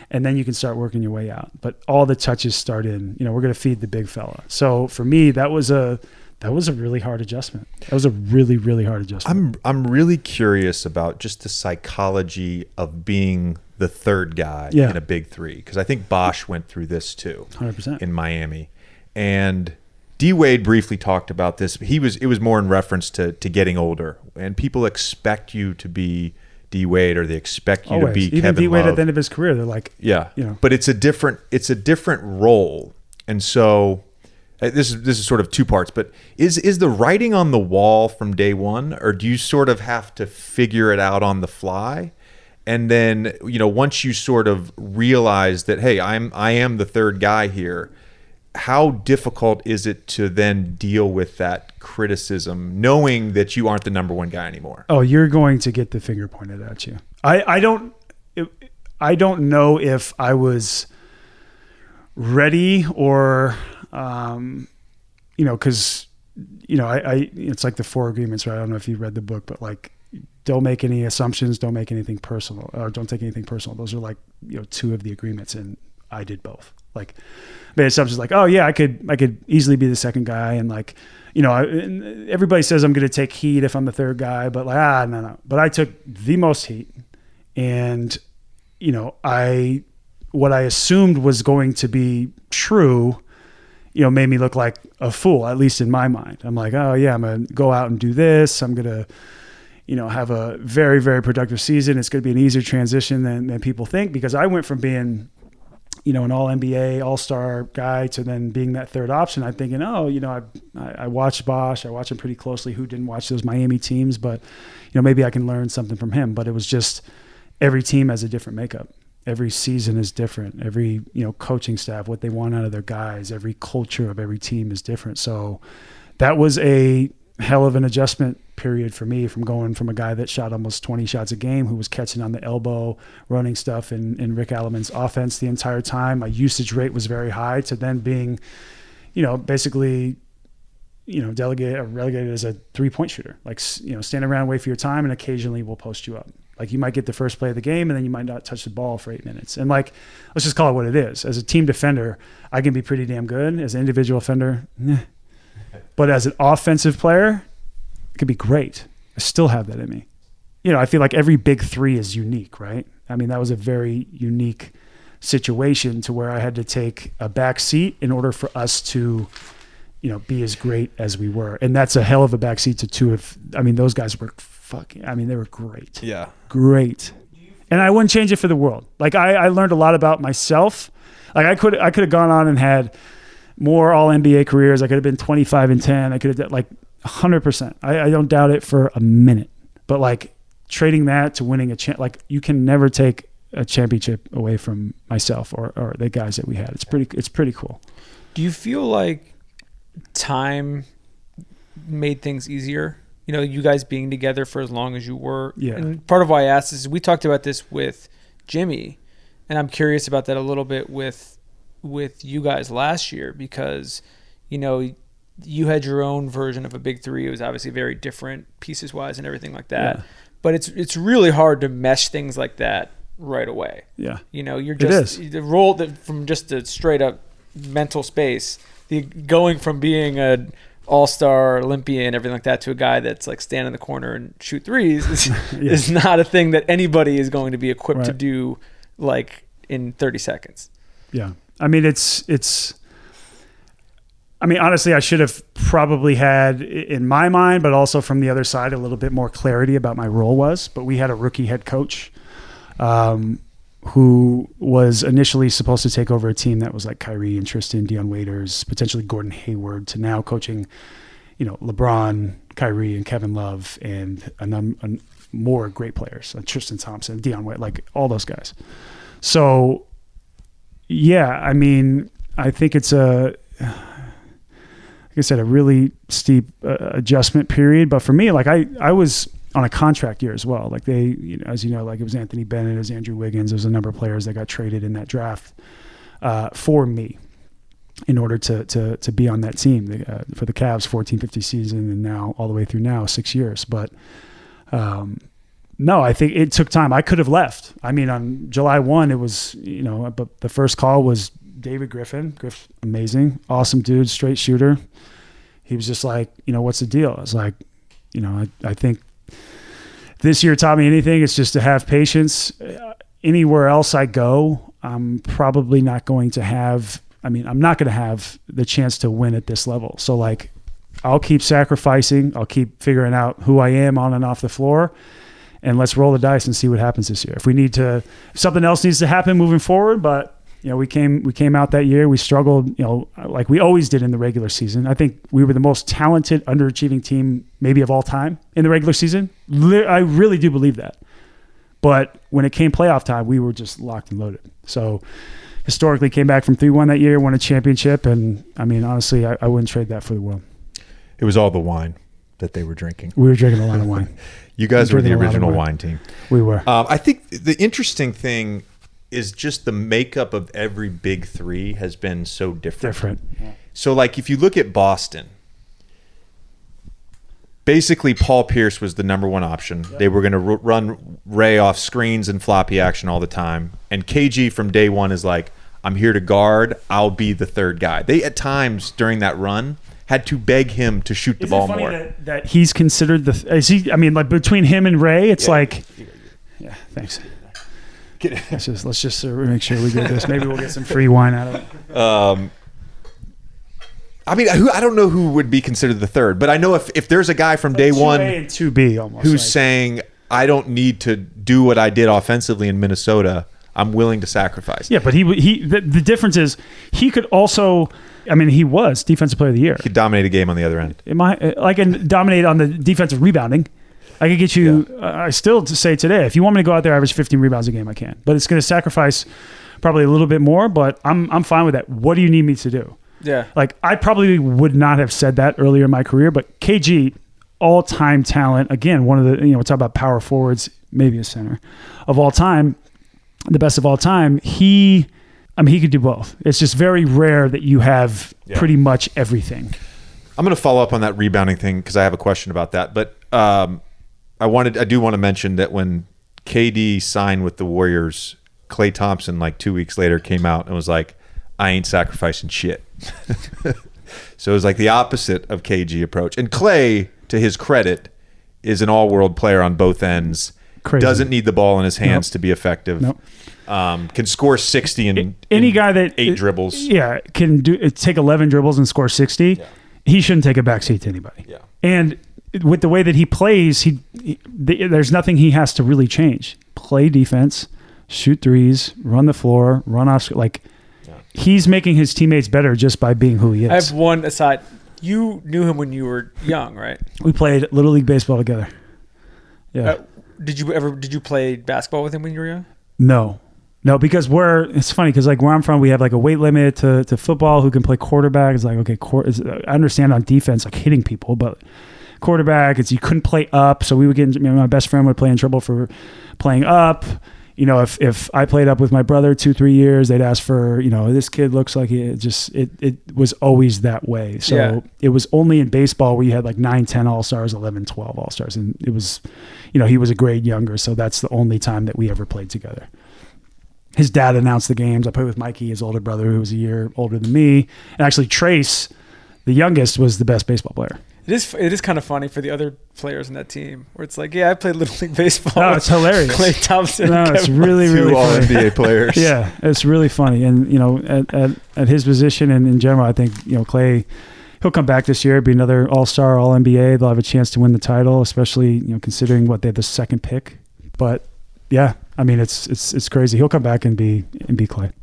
[SPEAKER 2] And then you can start working your way out. But all the touches start in, we're going to feed the big fella. So for me, that was a really hard adjustment. That was a really, really hard adjustment.
[SPEAKER 1] I'm really curious about just the psychology of being the third guy in a big 3, because I think Bosh went through this too,
[SPEAKER 2] 100%
[SPEAKER 1] in Miami. And D Wade briefly talked about this. It was more in reference to getting older, and people expect you to be D Wade, or they expect you to be
[SPEAKER 2] even
[SPEAKER 1] Kevin
[SPEAKER 2] D Wade
[SPEAKER 1] Love.
[SPEAKER 2] at the end of his career. They're like,
[SPEAKER 1] but it's a different role. And so this is sort of 2 parts, but is the writing on the wall from day one, or do you sort of have to figure it out on the fly? And then, once you sort of realize that, hey, I am the third guy here, how difficult is it to then deal with that criticism, knowing that you aren't the number 1 guy anymore?
[SPEAKER 2] Oh, you're going to get the finger pointed at you. I don't know if I was ready or, because, it's like the 4 agreements, right? I don't know if you read the book, but like, don't make any assumptions, don't make anything personal, or don't take anything personal. Those are like, 2 of the agreements, and I did both. Like, made assumptions like, oh yeah, I could easily be the second guy, and like, everybody says I'm going to take heat if I'm the third guy, but like, no. But I took the most heat, and what I assumed was going to be true, made me look like a fool, at least in my mind. I'm like, oh yeah, I'm going to go out and do this. I'm going to, have a very, very productive season. It's going to be an easier transition than people think, because I went from being, an all NBA, all-star guy to then being that third option, I'm thinking, I watched Bosh. I watched him pretty closely. Who didn't watch those Miami teams? But, maybe I can learn something from him. But it was just every team has a different makeup. Every season is different. Every, coaching staff, what they want out of their guys, every culture of every team is different. So that was a hell of an adjustment period for me, from going from a guy that shot almost 20 shots a game, who was catching on the elbow, running stuff in Rick Alleman's offense the entire time. My usage rate was very high, to then being, basically, relegated as a 3-point shooter. Like, stand around, wait for your time, and occasionally we'll post you up. Like, you might get the first play of the game, and then you might not touch the ball for 8 minutes. And like, let's just call it what it is. As a team defender, I can be pretty damn good. As an individual defender, But as an offensive player, it could be great. I still have that in me. I feel like every big three is unique, right? I mean, that was a very unique situation, to where I had to take a back seat in order for us to, be as great as we were. And that's a hell of a back seat to two of, those guys were they were great.
[SPEAKER 1] Yeah.
[SPEAKER 2] Great. And I wouldn't change it for the world. Like, I learned a lot about myself. Like, I could have gone on and had more all NBA careers. I could have been 25-10. I could have done like 100%. I don't doubt it for a minute. But like, trading that to winning like, you can never take a championship away from myself or the guys that we had. It's pretty cool.
[SPEAKER 3] Do you feel like time made things easier? You guys being together for as long as you were.
[SPEAKER 2] Yeah.
[SPEAKER 3] And part of why I asked is, we talked about this with Jimmy, and I'm curious about that a little bit with you guys last year, because, you had your own version of a big three. It was obviously very different pieces wise and everything like that. Yeah. But it's really hard to mesh things like that right away.
[SPEAKER 2] Yeah.
[SPEAKER 3] You're just the role that from just a straight up mental space, going from being a all-star Olympian, everything like that, to a guy that's like stand in the corner and shoot threes is not a thing that anybody is going to be equipped to do like in 30 seconds.
[SPEAKER 2] Yeah. Honestly, I should have probably had, in my mind, but also from the other side, a little bit more clarity about my role was. But we had a rookie head coach who was initially supposed to take over a team that was like Kyrie and Tristan, Dion Waiters, potentially Gordon Hayward, to now coaching, LeBron, Kyrie, and Kevin Love, and more great players, like Tristan Thompson, Dion Waiters, like all those guys. So, yeah, I think it's like I said, a really steep adjustment period. But for me, like I was on a contract year as well. Like as like it was Anthony Bennett, it was Andrew Wiggins. There was a number of players that got traded in that draft for me in order to be on that team for the Cavs 14-50 season, and now all the way through now 6 years. But no, I think it took time. I could have left. On July 1, it was, but the first call was David Griffin. Griff, amazing, awesome dude, straight shooter. He was just like, what's the deal? I was like, I think this year taught me anything, it's just to have patience. Anywhere else I go, I'm probably not going to have, I'm not going to have the chance to win at this level. So like, I'll keep sacrificing. I'll keep figuring out who I am on and off the floor, and let's roll the dice and see what happens this year. If something else needs to happen moving forward, but we came out that year. We struggled, like we always did in the regular season. I think we were the most talented, underachieving team maybe of all time in the regular season. I really do believe that. But when it came playoff time, we were just locked and loaded. So historically came back from 3-1 that year, won a championship. And honestly, I wouldn't trade that for the world.
[SPEAKER 1] It was all the wine that they were drinking.
[SPEAKER 2] We were drinking a lot of wine.
[SPEAKER 1] You guys were the original wine team.
[SPEAKER 2] We were.
[SPEAKER 1] I think the interesting thing is just the makeup of every big three has been so different.
[SPEAKER 2] Yeah.
[SPEAKER 1] So like, if you look at Boston, basically Paul Pierce was the number one option. Yep. They were going to run Ray off screens and floppy action all the time. And KG from day one is like, I'm here to guard. I'll be the third guy. They, at times during that run, had to beg him to shoot the ball more.
[SPEAKER 2] That he's considered like between him and Ray, it's like, yeah, thanks. Let's just make sure we get this. Maybe we'll get some free wine out of it.
[SPEAKER 1] I don't know who would be considered the third, but I know if there's a guy from day one
[SPEAKER 2] and 2B almost
[SPEAKER 1] who's saying, I don't need to do what I did offensively in Minnesota, I'm willing to sacrifice.
[SPEAKER 2] Yeah, but the difference is he could also, I mean, he was defensive player of the year.
[SPEAKER 1] He could dominate a game on the other end.
[SPEAKER 2] I can dominate on the defensive rebounding. I could get you, I still say today, if you want me to go out there, average 15 rebounds a game, I can. But it's going to sacrifice probably a little bit more, but I'm fine with that. What do you need me to do?
[SPEAKER 3] Yeah.
[SPEAKER 2] Like, I probably would not have said that earlier in my career, but KG, all-time talent, again, one of the, we're talking about power forwards, maybe a center, of all time, the best of all time, he could do both. It's just very rare that you have pretty much everything.
[SPEAKER 1] I'm going to follow up on that rebounding thing because I have a question about that. But I do want to mention that when KD signed with the Warriors, Klay Thompson, like 2 weeks later, came out and was like, I ain't sacrificing shit. So it was like the opposite of KG approach. And Klay, to his credit, is an all-world player on both ends. Crazy. Doesn't need the ball in his hands to be effective.
[SPEAKER 2] Nope.
[SPEAKER 1] Can score 60 in
[SPEAKER 2] any guy that
[SPEAKER 1] 8 dribbles.
[SPEAKER 2] Yeah, can take 11 dribbles and score 60. Yeah. He shouldn't take a backseat to anybody. Yeah. And with the way that he plays, there's nothing he has to really change. Play defense, shoot threes, run the floor, run off. Like, he's making his teammates better just by being who he is.
[SPEAKER 3] I have one aside. You knew him when you were young, right?
[SPEAKER 2] We played Little League baseball together. Yeah.
[SPEAKER 3] Did you play basketball with him when you were young?
[SPEAKER 2] No, because it's funny because like where I'm from, we have like a weight limit to football. Who can play quarterback? It's like, okay, I understand on defense, like hitting people, but quarterback, you couldn't play up. So we would get, my best friend would play in trouble for playing up. If I played up with my brother 2-3 years, they'd ask for, this kid looks like it was always that way. So It was only in baseball where you had like 9, 10 All-Stars, 11, 12 All-Stars. And it was, he was a grade younger. So that's the only time that we ever played together. His dad announced the games. I played with Mikey, his older brother, who was a year older than me. And actually Trace, the youngest, was the best baseball player.
[SPEAKER 3] It is kind of funny for the other players in that team where it's like, I played Little League baseball.
[SPEAKER 2] No, it's hilarious.
[SPEAKER 3] Klay Thompson.
[SPEAKER 2] No, it's really, really
[SPEAKER 1] funny.
[SPEAKER 2] Two
[SPEAKER 1] All-NBA players.
[SPEAKER 2] Yeah, it's really funny. And, at his position and in general, I think, Klay, he'll come back this year, be another All-Star, All-NBA. They'll have a chance to win the title, especially, considering what they have the second pick. But, yeah, I mean, it's crazy. He'll come back and be Klay.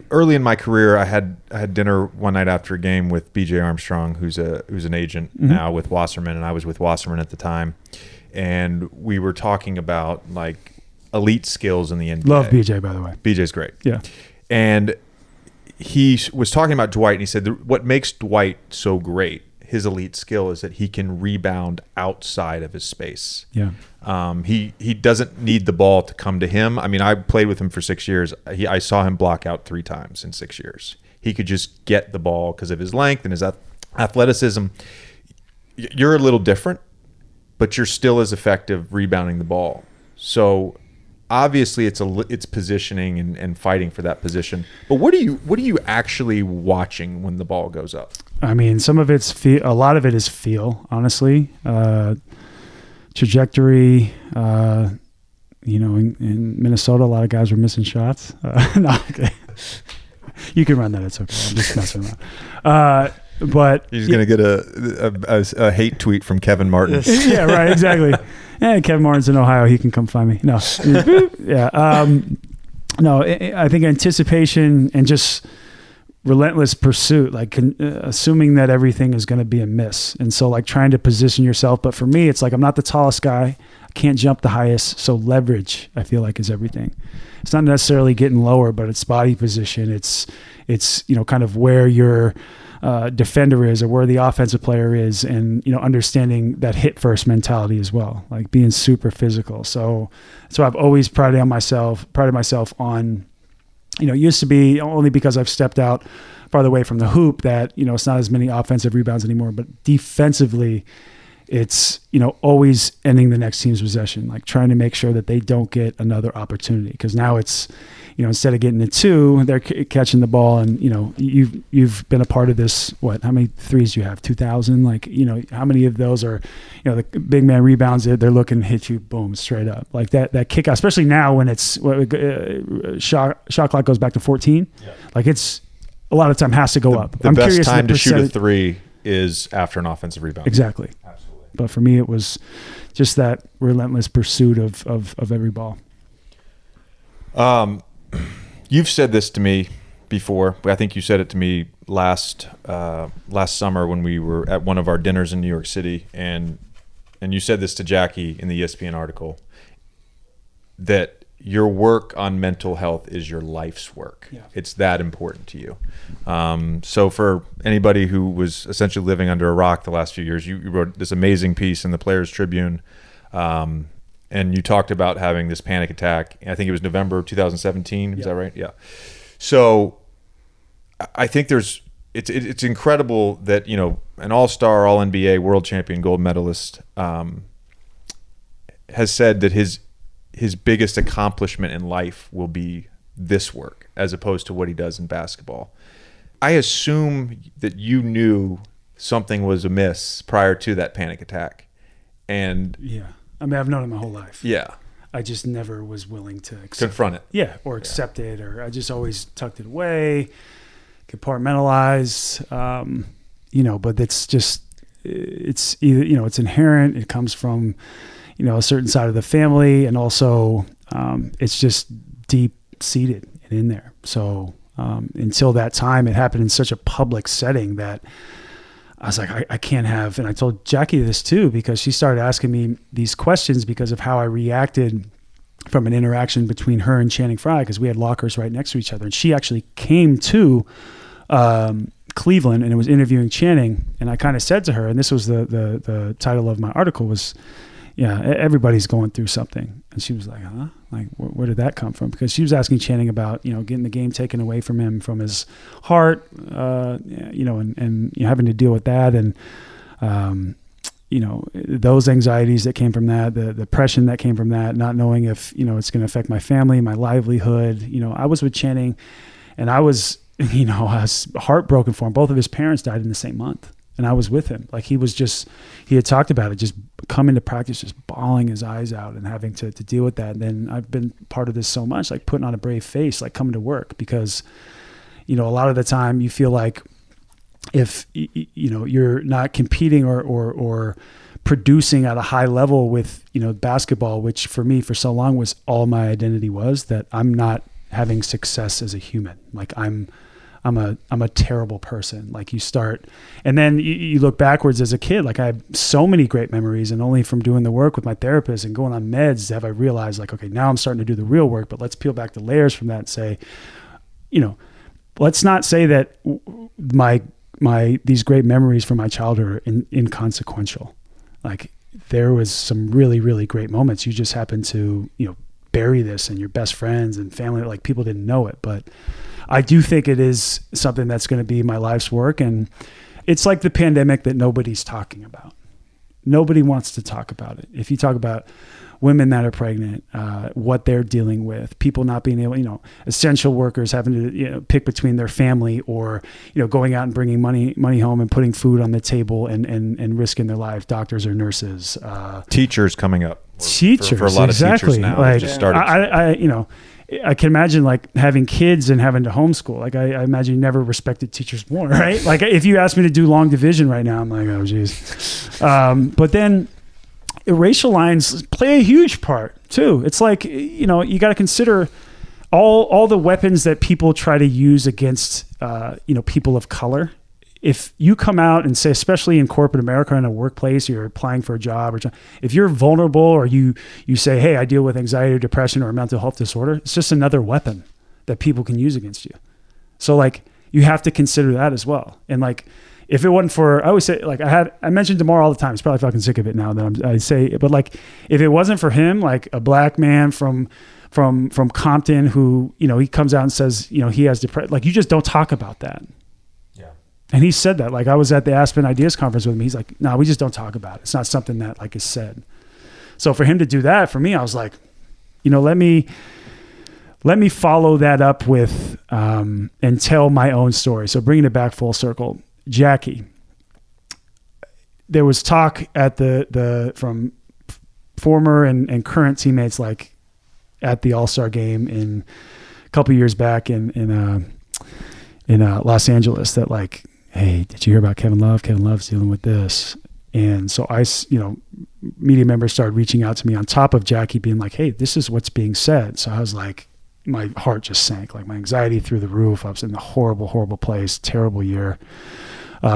[SPEAKER 2] Early in my career, I had dinner one night after a game with BJ Armstrong, who's an agent now with Wasserman, and I was with Wasserman at the time, and we were talking about like elite skills in the NBA. Love BJ, by the way.
[SPEAKER 1] BJ's great.
[SPEAKER 2] Yeah,
[SPEAKER 1] and he was talking about Dwight, and he said what makes Dwight so great, his elite skill, is that he can rebound outside of his space.
[SPEAKER 2] Yeah.
[SPEAKER 1] He doesn't need the ball to come to him. I mean, I played with him for 6 years. I saw him block out 3 times in 6 years. He could just get the ball because of his length and his athleticism. You're a little different, but you're still as effective rebounding the ball. So obviously it's positioning and fighting for that position. But what are you actually watching when the ball goes up?
[SPEAKER 2] I mean, some of it's a lot of it is feel, honestly. Trajectory, in Minnesota, a lot of guys were missing shots. No, okay. You can run that. It's okay. I'm just messing around. But
[SPEAKER 1] he's going to get a hate tweet from Kevin Martin.
[SPEAKER 2] Yeah, right. Exactly. Kevin Martin's in Ohio. He can come find me. No. Yeah. No, I think anticipation and just relentless pursuit, like assuming that everything is going to be a miss. And so like trying to position yourself. But for me, it's like, I'm not the tallest guy. I can't jump the highest. So leverage, I feel like, is everything. It's not necessarily getting lower, but it's body position. It's kind of where your defender is or where the offensive player is, and, understanding that hit first mentality as well, like being super physical. So I've always prided myself on, it used to be only because I've stepped out farther away from the hoop that, it's not as many offensive rebounds anymore, but defensively it's, always ending the next team's possession, like trying to make sure that they don't get another opportunity. Cause now it's, instead of getting it 2, they're catching the ball and, you've been a part of this, how many threes do you have? 2,000? Like, how many of those are, the big man rebounds, they're looking to hit you, boom, straight up. Like that kick out, especially now when it's shot clock goes back to 14. Yeah. Like it's a lot of time has to go up.
[SPEAKER 1] The best time to shoot a 3 is after an offensive rebound.
[SPEAKER 2] Exactly. Absolutely. But for me, it was just that relentless pursuit of every ball.
[SPEAKER 1] You've said this to me before. I think you said it to me last summer when we were at one of our dinners in New York City, and you said this to Jackie in the ESPN article, that your work on mental health is your life's work. Yeah. It's that important to you. So for anybody who was essentially living under a rock the last few years, you wrote this amazing piece in the Players Tribune, and you talked about having this panic attack. I think it was November 2017. Is that right? Yeah. So I think it's incredible that, an all-star, all-NBA, world champion, gold medalist has said that his biggest accomplishment in life will be this work as opposed to what he does in basketball. I assume that you knew something was amiss prior to that panic attack. And
[SPEAKER 2] yeah. I mean, I've known it my whole life.
[SPEAKER 1] Yeah.
[SPEAKER 2] I just never was willing to
[SPEAKER 1] confront it.
[SPEAKER 2] Yeah, or accept it, or I just always tucked it away, compartmentalized, but it's just, it's either, it's inherent. It comes from, a certain side of the family, and also it's just deep seated and in there. So until that time, it happened in such a public setting that I was like, I can't have, and I told Jackie this too, because she started asking me these questions because of how I reacted from an interaction between her and Channing Frye, because we had lockers right next to each other. And she actually came to Cleveland and it was interviewing Channing. And I kind of said to her, and this was the title of my article was, everybody's going through something. And she was like, huh? Like, where did that come from? Because she was asking Channing about, getting the game taken away from him, from his heart, and having to deal with that. And, those anxieties that came from that, the depression that came from that, not knowing if, it's going to affect my family, my livelihood. I was with Channing and I was heartbroken for him. Both of his parents died in the same month. And I was with him. Like, he had talked about it, just coming to practice, just bawling his eyes out and having to deal with that. And then I've been part of this so much, like putting on a brave face, like coming to work, because, a lot of the time you feel like if, you're not competing or producing at a high level with, basketball, which for me for so long was all my identity was, that I'm not having success as a human. Like I'm a terrible person. Like you start, and then you look backwards as a kid. Like I have so many great memories, and only from doing the work with my therapist and going on meds have I realized, like, okay, now I'm starting to do the real work, but let's peel back the layers from that and say, let's not say that these great memories from my childhood are inconsequential. Like there was some really, really great moments. You just happen to, bury this in your best friends and family. Like people didn't know it, but I do think it is something that's going to be my life's work. And it's like the pandemic that nobody's talking about. Nobody wants to talk about it. If you talk about women that are pregnant, what they're dealing with, people not being able, essential workers having to, pick between their family or, going out and bringing money home and putting food on the table and risking their life, doctors or nurses.
[SPEAKER 1] Teachers coming up.
[SPEAKER 2] Teachers,
[SPEAKER 1] for a lot
[SPEAKER 2] exactly.
[SPEAKER 1] of teachers now.
[SPEAKER 2] Like,
[SPEAKER 1] just started.
[SPEAKER 2] I can imagine like having kids and having to homeschool. Like I imagine you never respected teachers more, right? Like if you asked me to do long division right now, I'm like, oh geez. But then racial lines play a huge part too. It's like, you got to consider all the weapons that people try to use against, people of color. If you come out and say, especially in corporate America, in a workplace, you're applying for a job, if you're vulnerable or you say, hey, I deal with anxiety or depression or a mental health disorder, it's just another weapon that people can use against you. So like, you have to consider that as well. And like, if it wasn't for, I always say, like I mentioned DeMar all the time. He's probably fucking sick of it now that I say, but like, if it wasn't for him, like a black man from Compton who, he comes out and says, he has depression, like you just don't talk about that. And he said that, like I was at the Aspen Ideas Conference with him. He's like, no, we just don't talk about it. It's not something that like is said. So for him to do that, for me, I was like, let me follow that up with, and tell my own story. So bringing it back full circle, Jackie, there was talk at from former and current teammates, like at the All-Star game in a couple of years back in Los Angeles, that like, hey, did you hear about Kevin Love? Kevin Love's dealing with this. And so media members started reaching out to me on top of Jackie being like, hey, this is what's being said. So I was like, my heart just sank. Like, my anxiety through the roof. I was in a horrible, horrible place. Terrible year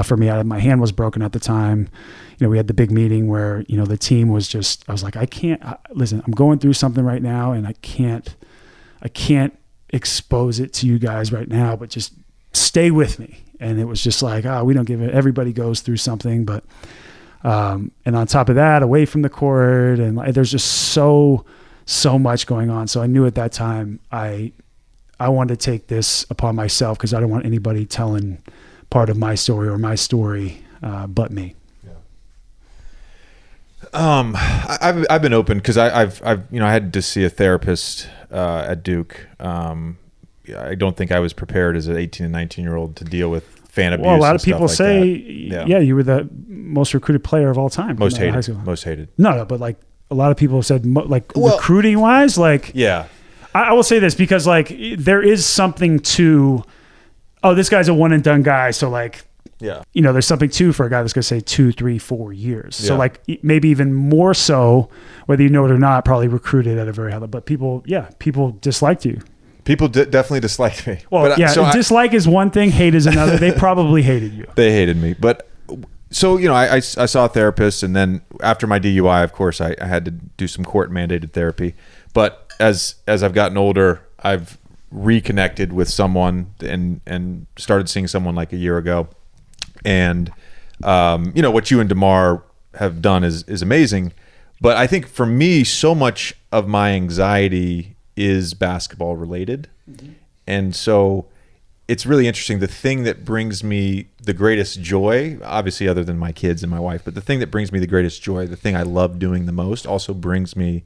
[SPEAKER 2] for me. My hand was broken at the time. We had the big meeting where, the team was just, I was like, listen, I'm going through something right now, and I can't expose it to you guys right now, but just stay with me. And it was just like, we don't give it. Everybody goes through something, but, and on top of that, away from the court, and there's just so much going on. So I knew at that time, I wanted to take this upon myself, because I don't want anybody telling part of my story or my story, but me.
[SPEAKER 1] I've been open because I had to see a therapist at Duke. I don't think I was prepared as an 18 and 19-year-old to deal with fan abuse.
[SPEAKER 2] Well, a lot of people say, you were the most recruited player of all time.
[SPEAKER 1] Most hated. Most hated.
[SPEAKER 2] No, but like a lot of people have said, recruiting wise, like,
[SPEAKER 1] yeah.
[SPEAKER 2] I will say this because like there is something to, this guy's a one and done guy, so like.
[SPEAKER 1] Yeah.
[SPEAKER 2] There's something too for a guy that's going to say 2, 3, 4 years.
[SPEAKER 1] Yeah.
[SPEAKER 2] So like maybe even more so, whether you know it or not, probably recruited at a very high level. But people disliked you.
[SPEAKER 1] People definitely disliked me.
[SPEAKER 2] Well, dislike is one thing, hate is another. They probably hated you.
[SPEAKER 1] They hated me. But so, I saw a therapist, and then after my DUI, of course, I had to do some court mandated therapy. But as I've gotten older, I've reconnected with someone and started seeing someone like a year ago. And, what you and DeMar have done is amazing. But I think for me, so much of my anxiety is basketball related. Mm-hmm. And so it's really interesting. The thing that brings me the greatest joy, obviously other than my kids and my wife, but the thing that brings me the greatest joy, the thing I love doing the most, also brings me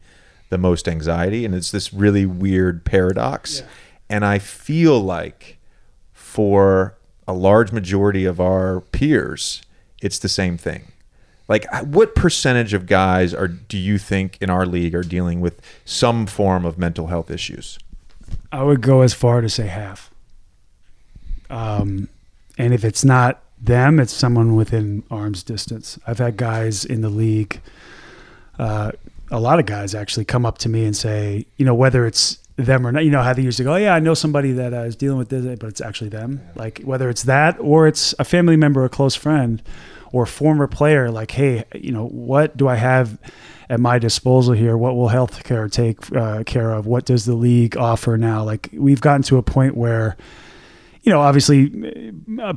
[SPEAKER 1] the most anxiety. And it's this really weird paradox. Yeah. And I feel like for a large majority of our peers, it's the same thing. Like, what percentage of guys do you think in our league are dealing with some form of mental health issues?
[SPEAKER 2] I would go as far to say half. And if it's not them, it's someone within arm's distance. I've had guys in the league, a lot of guys actually come up to me and say, whether it's them or not, how they used to go, I know somebody that is dealing with this, but it's actually them. Yeah. Like, whether it's that or it's a family member, a close friend, or former player, like, hey, what do I have at my disposal here? What will healthcare take care of? What does the league offer now? Like, we've gotten to a point where, obviously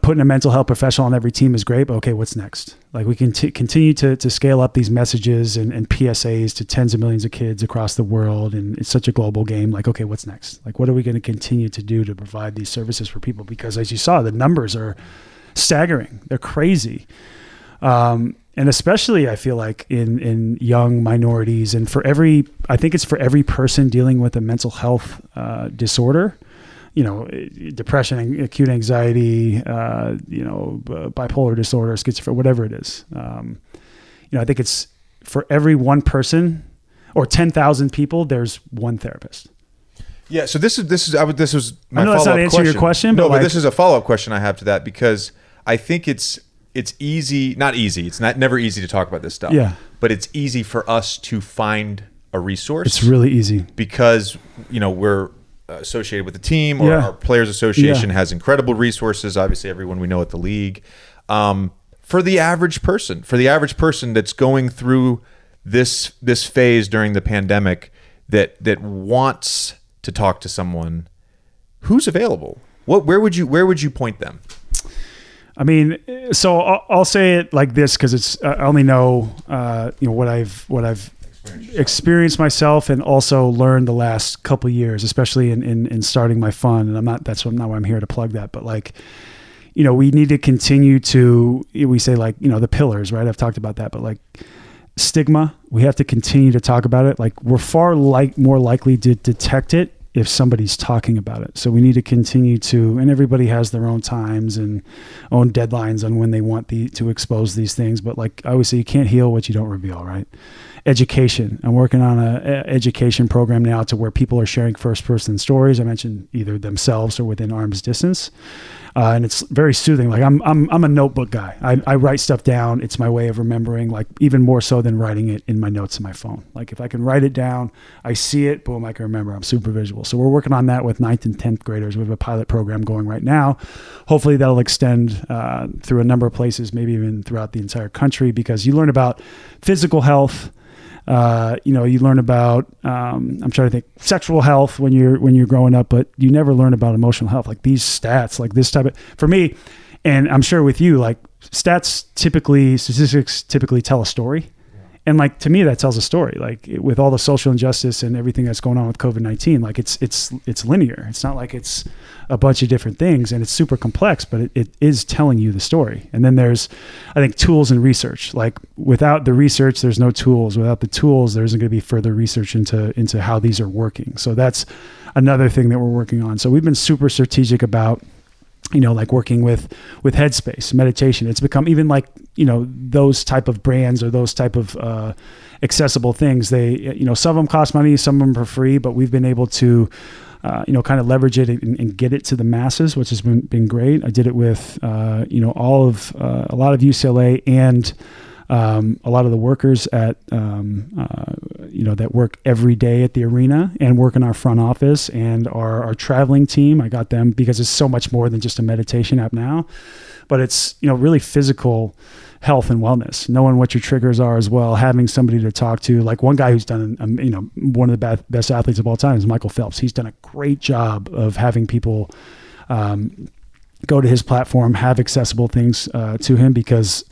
[SPEAKER 2] putting a mental health professional on every team is great, but okay, what's next? Like, we can continue to scale up these messages and PSAs to tens of millions of kids across the world. And it's such a global game. Like, okay, what's next? Like, what are we going to continue to do to provide these services for people? Because as you saw, the numbers are staggering. They're crazy. And especially I feel like in young minorities, and I think it's for every person dealing with a mental health disorder, depression, acute anxiety, bipolar disorder, schizophrenia, whatever it is. I think it's for every one person or 10,000 people, there's one therapist.
[SPEAKER 1] Yeah. So this was my follow-up question.
[SPEAKER 2] I know that's not answering your question,
[SPEAKER 1] but this is a follow-up question I have to that, because I think it's easy, not easy. It's never easy to talk about this stuff.
[SPEAKER 2] Yeah.
[SPEAKER 1] But it's easy for us to find a resource.
[SPEAKER 2] It's really easy
[SPEAKER 1] because, we're associated with the team, or our Players Association has incredible resources. Obviously, everyone we know at the league. For the average person that's going through this phase during the pandemic, that wants to talk to someone, who's available? Where would you point them?
[SPEAKER 2] I mean, so I'll say it like this, because I only know what I've experienced myself, and also learned the last couple of years, especially in starting my fund. And that's not why I'm here to plug that, but like, we need to continue to, we say like, the pillars, right? I've talked about that, but like stigma, we have to continue to talk about it. Like, we're more likely to detect it if somebody's talking about it. So we need to continue to, and everybody has their own times and own deadlines on when they want to expose these things. But like I always say, you can't heal what you don't reveal, right? Education. I'm working on an education program now to where people are sharing first person stories. I mentioned either themselves or within arm's distance. And it's very soothing. Like I'm a notebook guy. I write stuff down. It's my way of remembering, like even more so than writing it in my notes in my phone. Like if I can write it down, I see it, boom, I can remember. I'm super visual. So we're working on that with 9th and 10th graders. We have a pilot program going right now. Hopefully that'll extend through a number of places, maybe even throughout the entire country, because you learn about physical health. You learn about, I'm trying to think, sexual health when you're growing up, but you never learn about emotional health. Like these stats, like this type of, for me, and I'm sure with you, like statistics typically tell a story. And like, to me, that tells a story. Like with all the social injustice and everything that's going on with COVID-19, like it's linear. It's not like it's a bunch of different things, and it's super complex, but it is telling you the story. And then there's, I think, tools and research. Like without the research, there's no tools. Without the tools, there isn't going to be further research into how these are working. So that's another thing that we're working on. So we've been super strategic about, like working with Headspace, meditation. It's become even like, those type of brands or those type of accessible things. They, some of them cost money, some of them are free, but we've been able to, kind of leverage it and get it to the masses, which has been great. I did it with, a lot of UCLA and a lot of the workers at, that work every day at the arena and work in our front office, and our traveling team. I got them because it's so much more than just a meditation app now, but it's, really physical health and wellness, knowing what your triggers are as well, having somebody to talk to. Like one guy who's done, one of the best athletes of all time is Michael Phelps. He's done a great job of having people go to his platform, have accessible things to him, because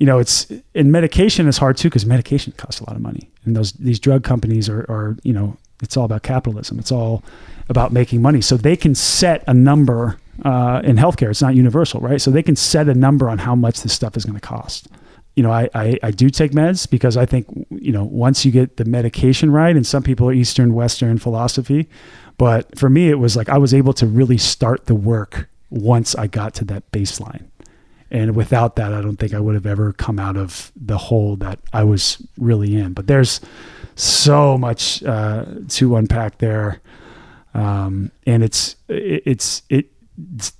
[SPEAKER 2] and medication is hard too, because medication costs a lot of money, and these drug companies are it's all about capitalism. It's all about making money. So they can set a number in healthcare. It's not universal, right? So they can set a number on how much this stuff is going to cost. I do take meds because I think, once you get the medication right, and some people are Eastern, Western philosophy, but for me, it was like I was able to really start the work once I got to that baseline. And without that, I don't think I would have ever come out of the hole that I was really in. But there's so much to unpack there, and it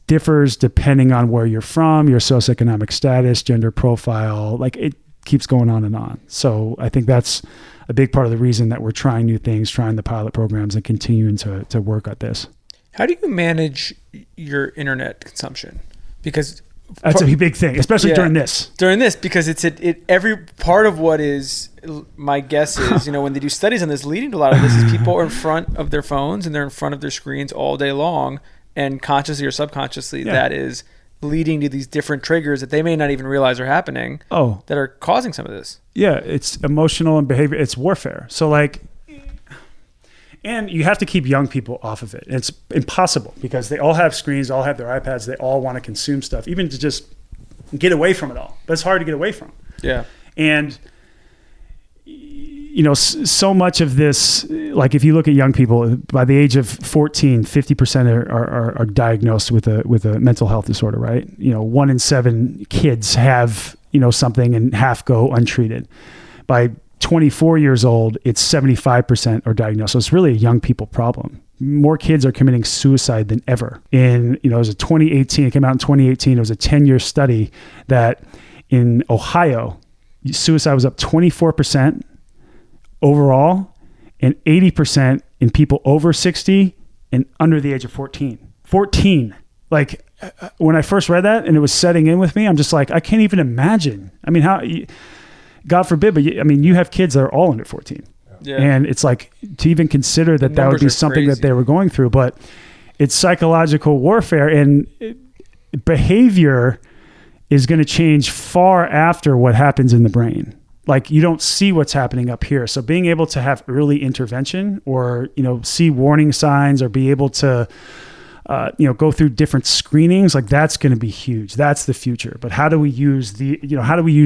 [SPEAKER 2] differs depending on where you're from, your socioeconomic status, gender profile. Like it keeps going on and on. So I think that's a big part of the reason that we're trying new things, trying the pilot programs, and continuing to work at this.
[SPEAKER 3] How do you manage your internet consumption? Because
[SPEAKER 2] that's a big thing, especially during this.
[SPEAKER 3] Because it's every part of what is, my guess is, when they do studies on this, leading to a lot of this is people are in front of their phones and they're in front of their screens all day long, and consciously or subconsciously, that is leading to these different triggers that they may not even realize are happening. That are causing some of this. Yeah,
[SPEAKER 2] it's emotional and behavior. It's warfare. So and you have to keep young people off of it. And it's impossible because they all have screens, all have their iPads, they all want to consume stuff, even to just get away from it all. But it's hard to get away from.
[SPEAKER 3] Yeah.
[SPEAKER 2] And, so much of this, like if you look at young people, by the age of 14, 50% are diagnosed with a mental health disorder, right? 1 in 7 kids have, something, and half go untreated. By 24 years old, it's 75% are diagnosed. So it's really a young people problem. More kids are committing suicide than ever. It was it came out in 2018. It was a 10-year study that in Ohio, suicide was up 24% overall, and 80% in people over 60 and under the age of 14. 14. Like when I first read that and it was setting in with me, I'm just like, I can't even imagine. I mean, how... God forbid, but you have kids that are all under 14. Yeah. And it's like to even consider that would be something crazy that they were going through, but it's psychological warfare, and behavior is going to change far after what happens in the brain. Like you don't see what's happening up here. So being able to have early intervention or, see warning signs or be able to, go through different screenings, like that's going to be huge. That's the future. But how do we use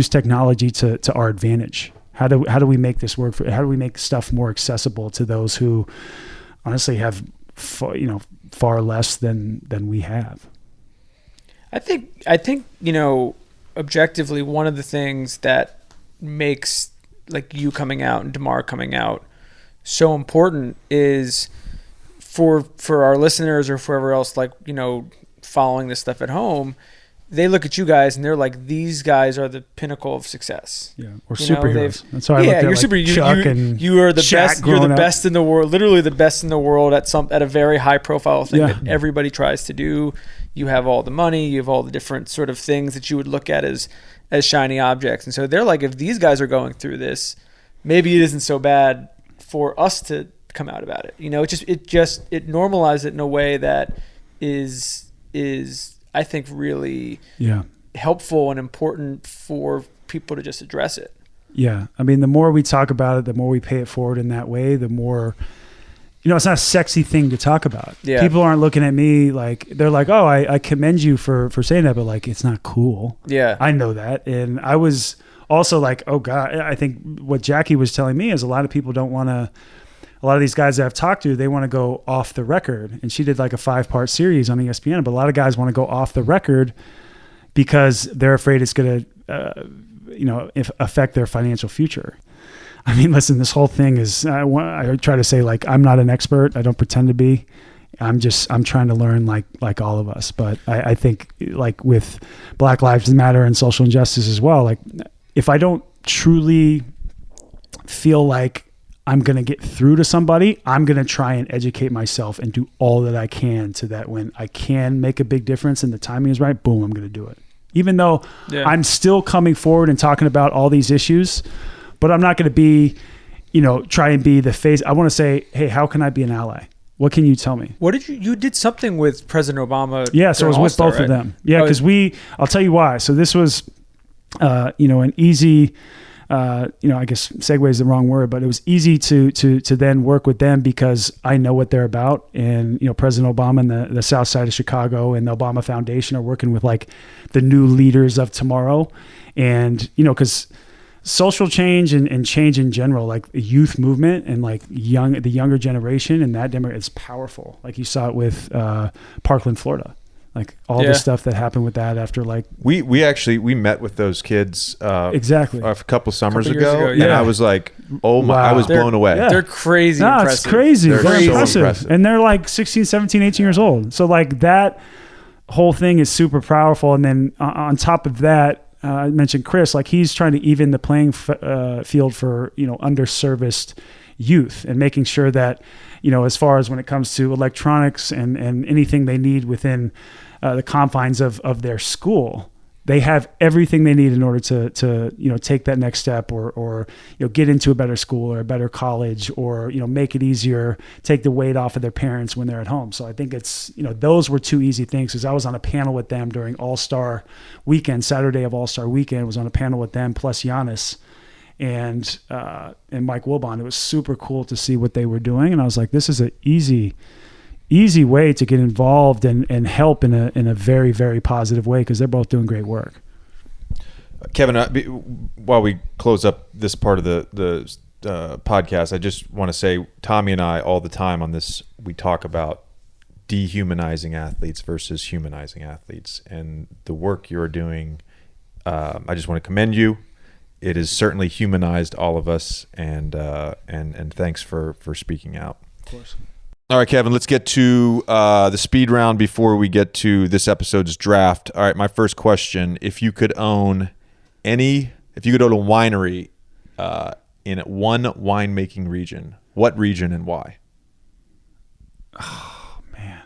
[SPEAKER 2] technology to our advantage? How do we make this work how do we make stuff more accessible to those who honestly have, far less than we have?
[SPEAKER 3] I think, objectively, one of the things that makes like you coming out and DeMar coming out so important is for our listeners or for whoever else, following this stuff at home, they look at you guys and they're like, these guys are the pinnacle of success.
[SPEAKER 2] Yeah, or superheroes. That's how I looked at
[SPEAKER 3] you're
[SPEAKER 2] like
[SPEAKER 3] super. You are the
[SPEAKER 2] Shaq
[SPEAKER 3] best. You're the
[SPEAKER 2] up.
[SPEAKER 3] best in the world. Literally the best in the world at a very high profile thing that everybody tries to do. You have all the money. You have all the different sort of things that you would look at as shiny objects. And so they're like, if these guys are going through this, maybe it isn't so bad for us to come out about it. It normalizes it in a way that is I think really helpful and important for people to just address it.
[SPEAKER 2] Yeah. I mean, the more we talk about it, the more we pay it forward in that way, the more, it's not a sexy thing to talk about. Yeah. People aren't looking at me like, they're like, oh, I commend you for saying that, but like, it's not cool.
[SPEAKER 3] Yeah.
[SPEAKER 2] I know that. And I was also like, oh God, I think what Jackie was telling me is a lot of people don't want to, a lot of these guys that I've talked to, they want to go off the record. And she did like a 5-part series on ESPN, but a lot of guys want to go off the record because they're afraid it's going to, affect their financial future. I mean, listen, this whole thing is, I try to say like, I'm not an expert. I don't pretend to be. I'm trying to learn like all of us. But I think like with Black Lives Matter and social injustice as well, like if I don't truly feel like I'm going to get through to somebody, I'm going to try and educate myself and do all that I can so that when I can make a big difference and the timing is right, boom, I'm going to do it. Even though I'm still coming forward and talking about all these issues, but I'm not going to be, try and be the face. I want to say, hey, how can I be an ally? What can you tell me?
[SPEAKER 3] What did you did something with President Obama?
[SPEAKER 2] Yeah, so I was with both of them. Yeah, because I'll tell you why. So this was, an easy, I guess segue is the wrong word, but it was easy to then work with them because I know what they're about. And, President Obama and the South Side of Chicago and the Obama Foundation are working with like the new leaders of tomorrow. And, because social change and change in general, like the youth movement and like the younger generation and that demographic is powerful. Like you saw it with Parkland, Florida. Like all the stuff that happened with that after like
[SPEAKER 1] we met with those kids
[SPEAKER 2] exactly
[SPEAKER 1] a couple summers ago, and I was like, oh my, wow. I was blown away.
[SPEAKER 3] Yeah. They're crazy.
[SPEAKER 2] No,
[SPEAKER 3] impressive.
[SPEAKER 2] It's crazy. They're
[SPEAKER 1] so
[SPEAKER 2] impressive. And they're like 16, 17, 18 years old. So like that whole thing is super powerful. And then on top of that, I mentioned Chris, like he's trying to even the playing field for, underserviced youth and making sure that, as far as when it comes to electronics and anything they need within the confines of their school, they have everything they need in order to take that next step or get into a better school or a better college or, make it easier, take the weight off of their parents when they're at home. So I think it's, those were two easy things because I was on a panel with them during All-Star Weekend, Saturday of All-Star Weekend, was on a panel with them plus Giannis and Mike Wilbon. It was super cool to see what they were doing. And I was like, this is an easy way to get involved and help in a very, very positive way because they're both doing great work.
[SPEAKER 1] Kevin, while we close up this part of the podcast, I just want to say Tommy and I all the time on this, we talk about dehumanizing athletes versus humanizing athletes, and the work you're doing, I just want to commend you. It has certainly humanized all of us, and thanks for speaking out.
[SPEAKER 2] Of course.
[SPEAKER 1] All right, Kevin, let's get to the speed round before we get to this episode's draft. All right, my first question, if you could own a winery in one winemaking region, what region and why?
[SPEAKER 2] Oh, man.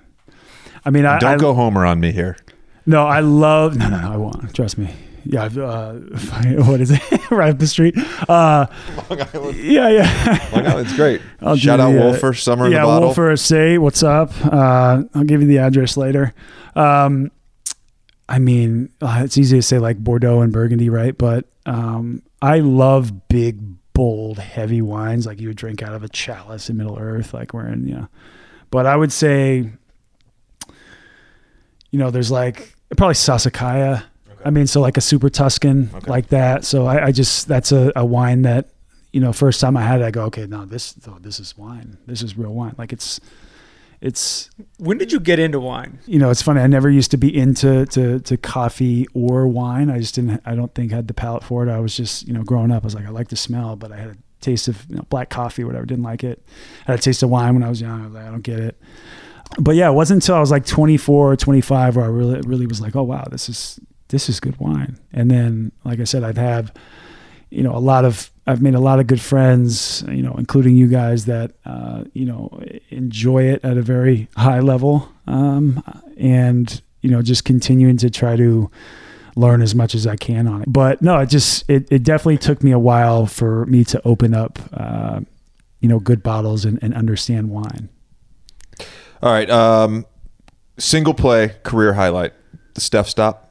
[SPEAKER 2] I mean,
[SPEAKER 1] don't go Homer on me here.
[SPEAKER 2] No, I won't. Trust me. Yeah, what is it? Right up the street. Long
[SPEAKER 1] Island.
[SPEAKER 2] Yeah.
[SPEAKER 1] Long Island's great. Shout out Wolfer, Summer in the Bottle.
[SPEAKER 2] Yeah, Wolfer, say what's up. I'll give you the address later. I mean, it's easy to say like Bordeaux and Burgundy, right? But I love big, bold, heavy wines like you would drink out of a chalice in Middle Earth, like we're in, But I would say, there's like probably Sassicaia. I mean, so like a super Tuscan like that. So I just, that's a wine that, first time I had it, I go, okay, no, this is wine. This is real wine. Like it's.
[SPEAKER 3] When did you get into wine?
[SPEAKER 2] It's funny. I never used to be into to coffee or wine. I just I don't think had the palate for it. I was just, growing up, I was like, I like the smell, but I had a taste of black coffee or whatever. Didn't like it. I had a taste of wine when I was young. I was like, I don't get it. But yeah, it wasn't until I was like 24 or 25 where I really was like, oh wow, this is good wine. And then, like I said, I've made a lot of good friends, including you guys that, enjoy it at a very high level. And, just continuing to try to learn as much as I can on it. But no, it definitely took me a while for me to open up, good bottles and understand wine.
[SPEAKER 1] All right. Single play career highlight. The Steph stop.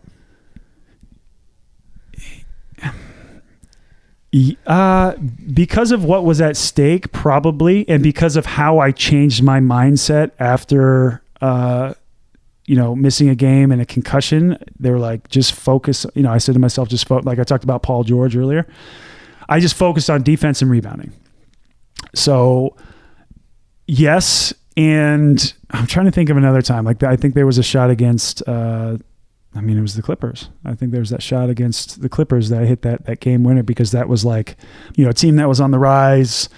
[SPEAKER 2] Because of what was at stake, probably, and because of how I changed my mindset after, missing a game and a concussion. They were like, just focus. I said to myself, like I talked about Paul George earlier. I just focused on defense and rebounding. So, yes. And I'm trying to think of another time. Like, I think there was a shot against, it was the Clippers. I think there was that shot against the Clippers that I hit that game winner, because that was like, a team that was on the rise.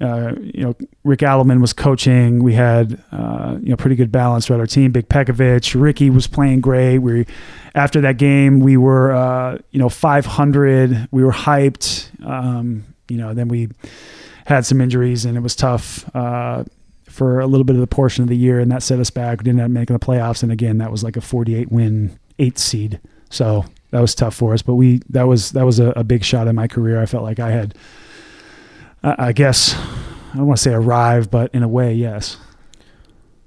[SPEAKER 2] Rick Adelman was coaching. We had, pretty good balance throughout our team. Big Pekovic, Ricky was playing great. After that game, we were, 500. We were hyped. Then we had some injuries and it was tough, for a little bit of the portion of the year, and that set us back. We didn't end up making the playoffs, and again, that was like a 48-win 8th seed, so that was tough for us. But that was a big shot in my career. I felt like I had, I guess, I don't want to say arrived, but in a way, yes.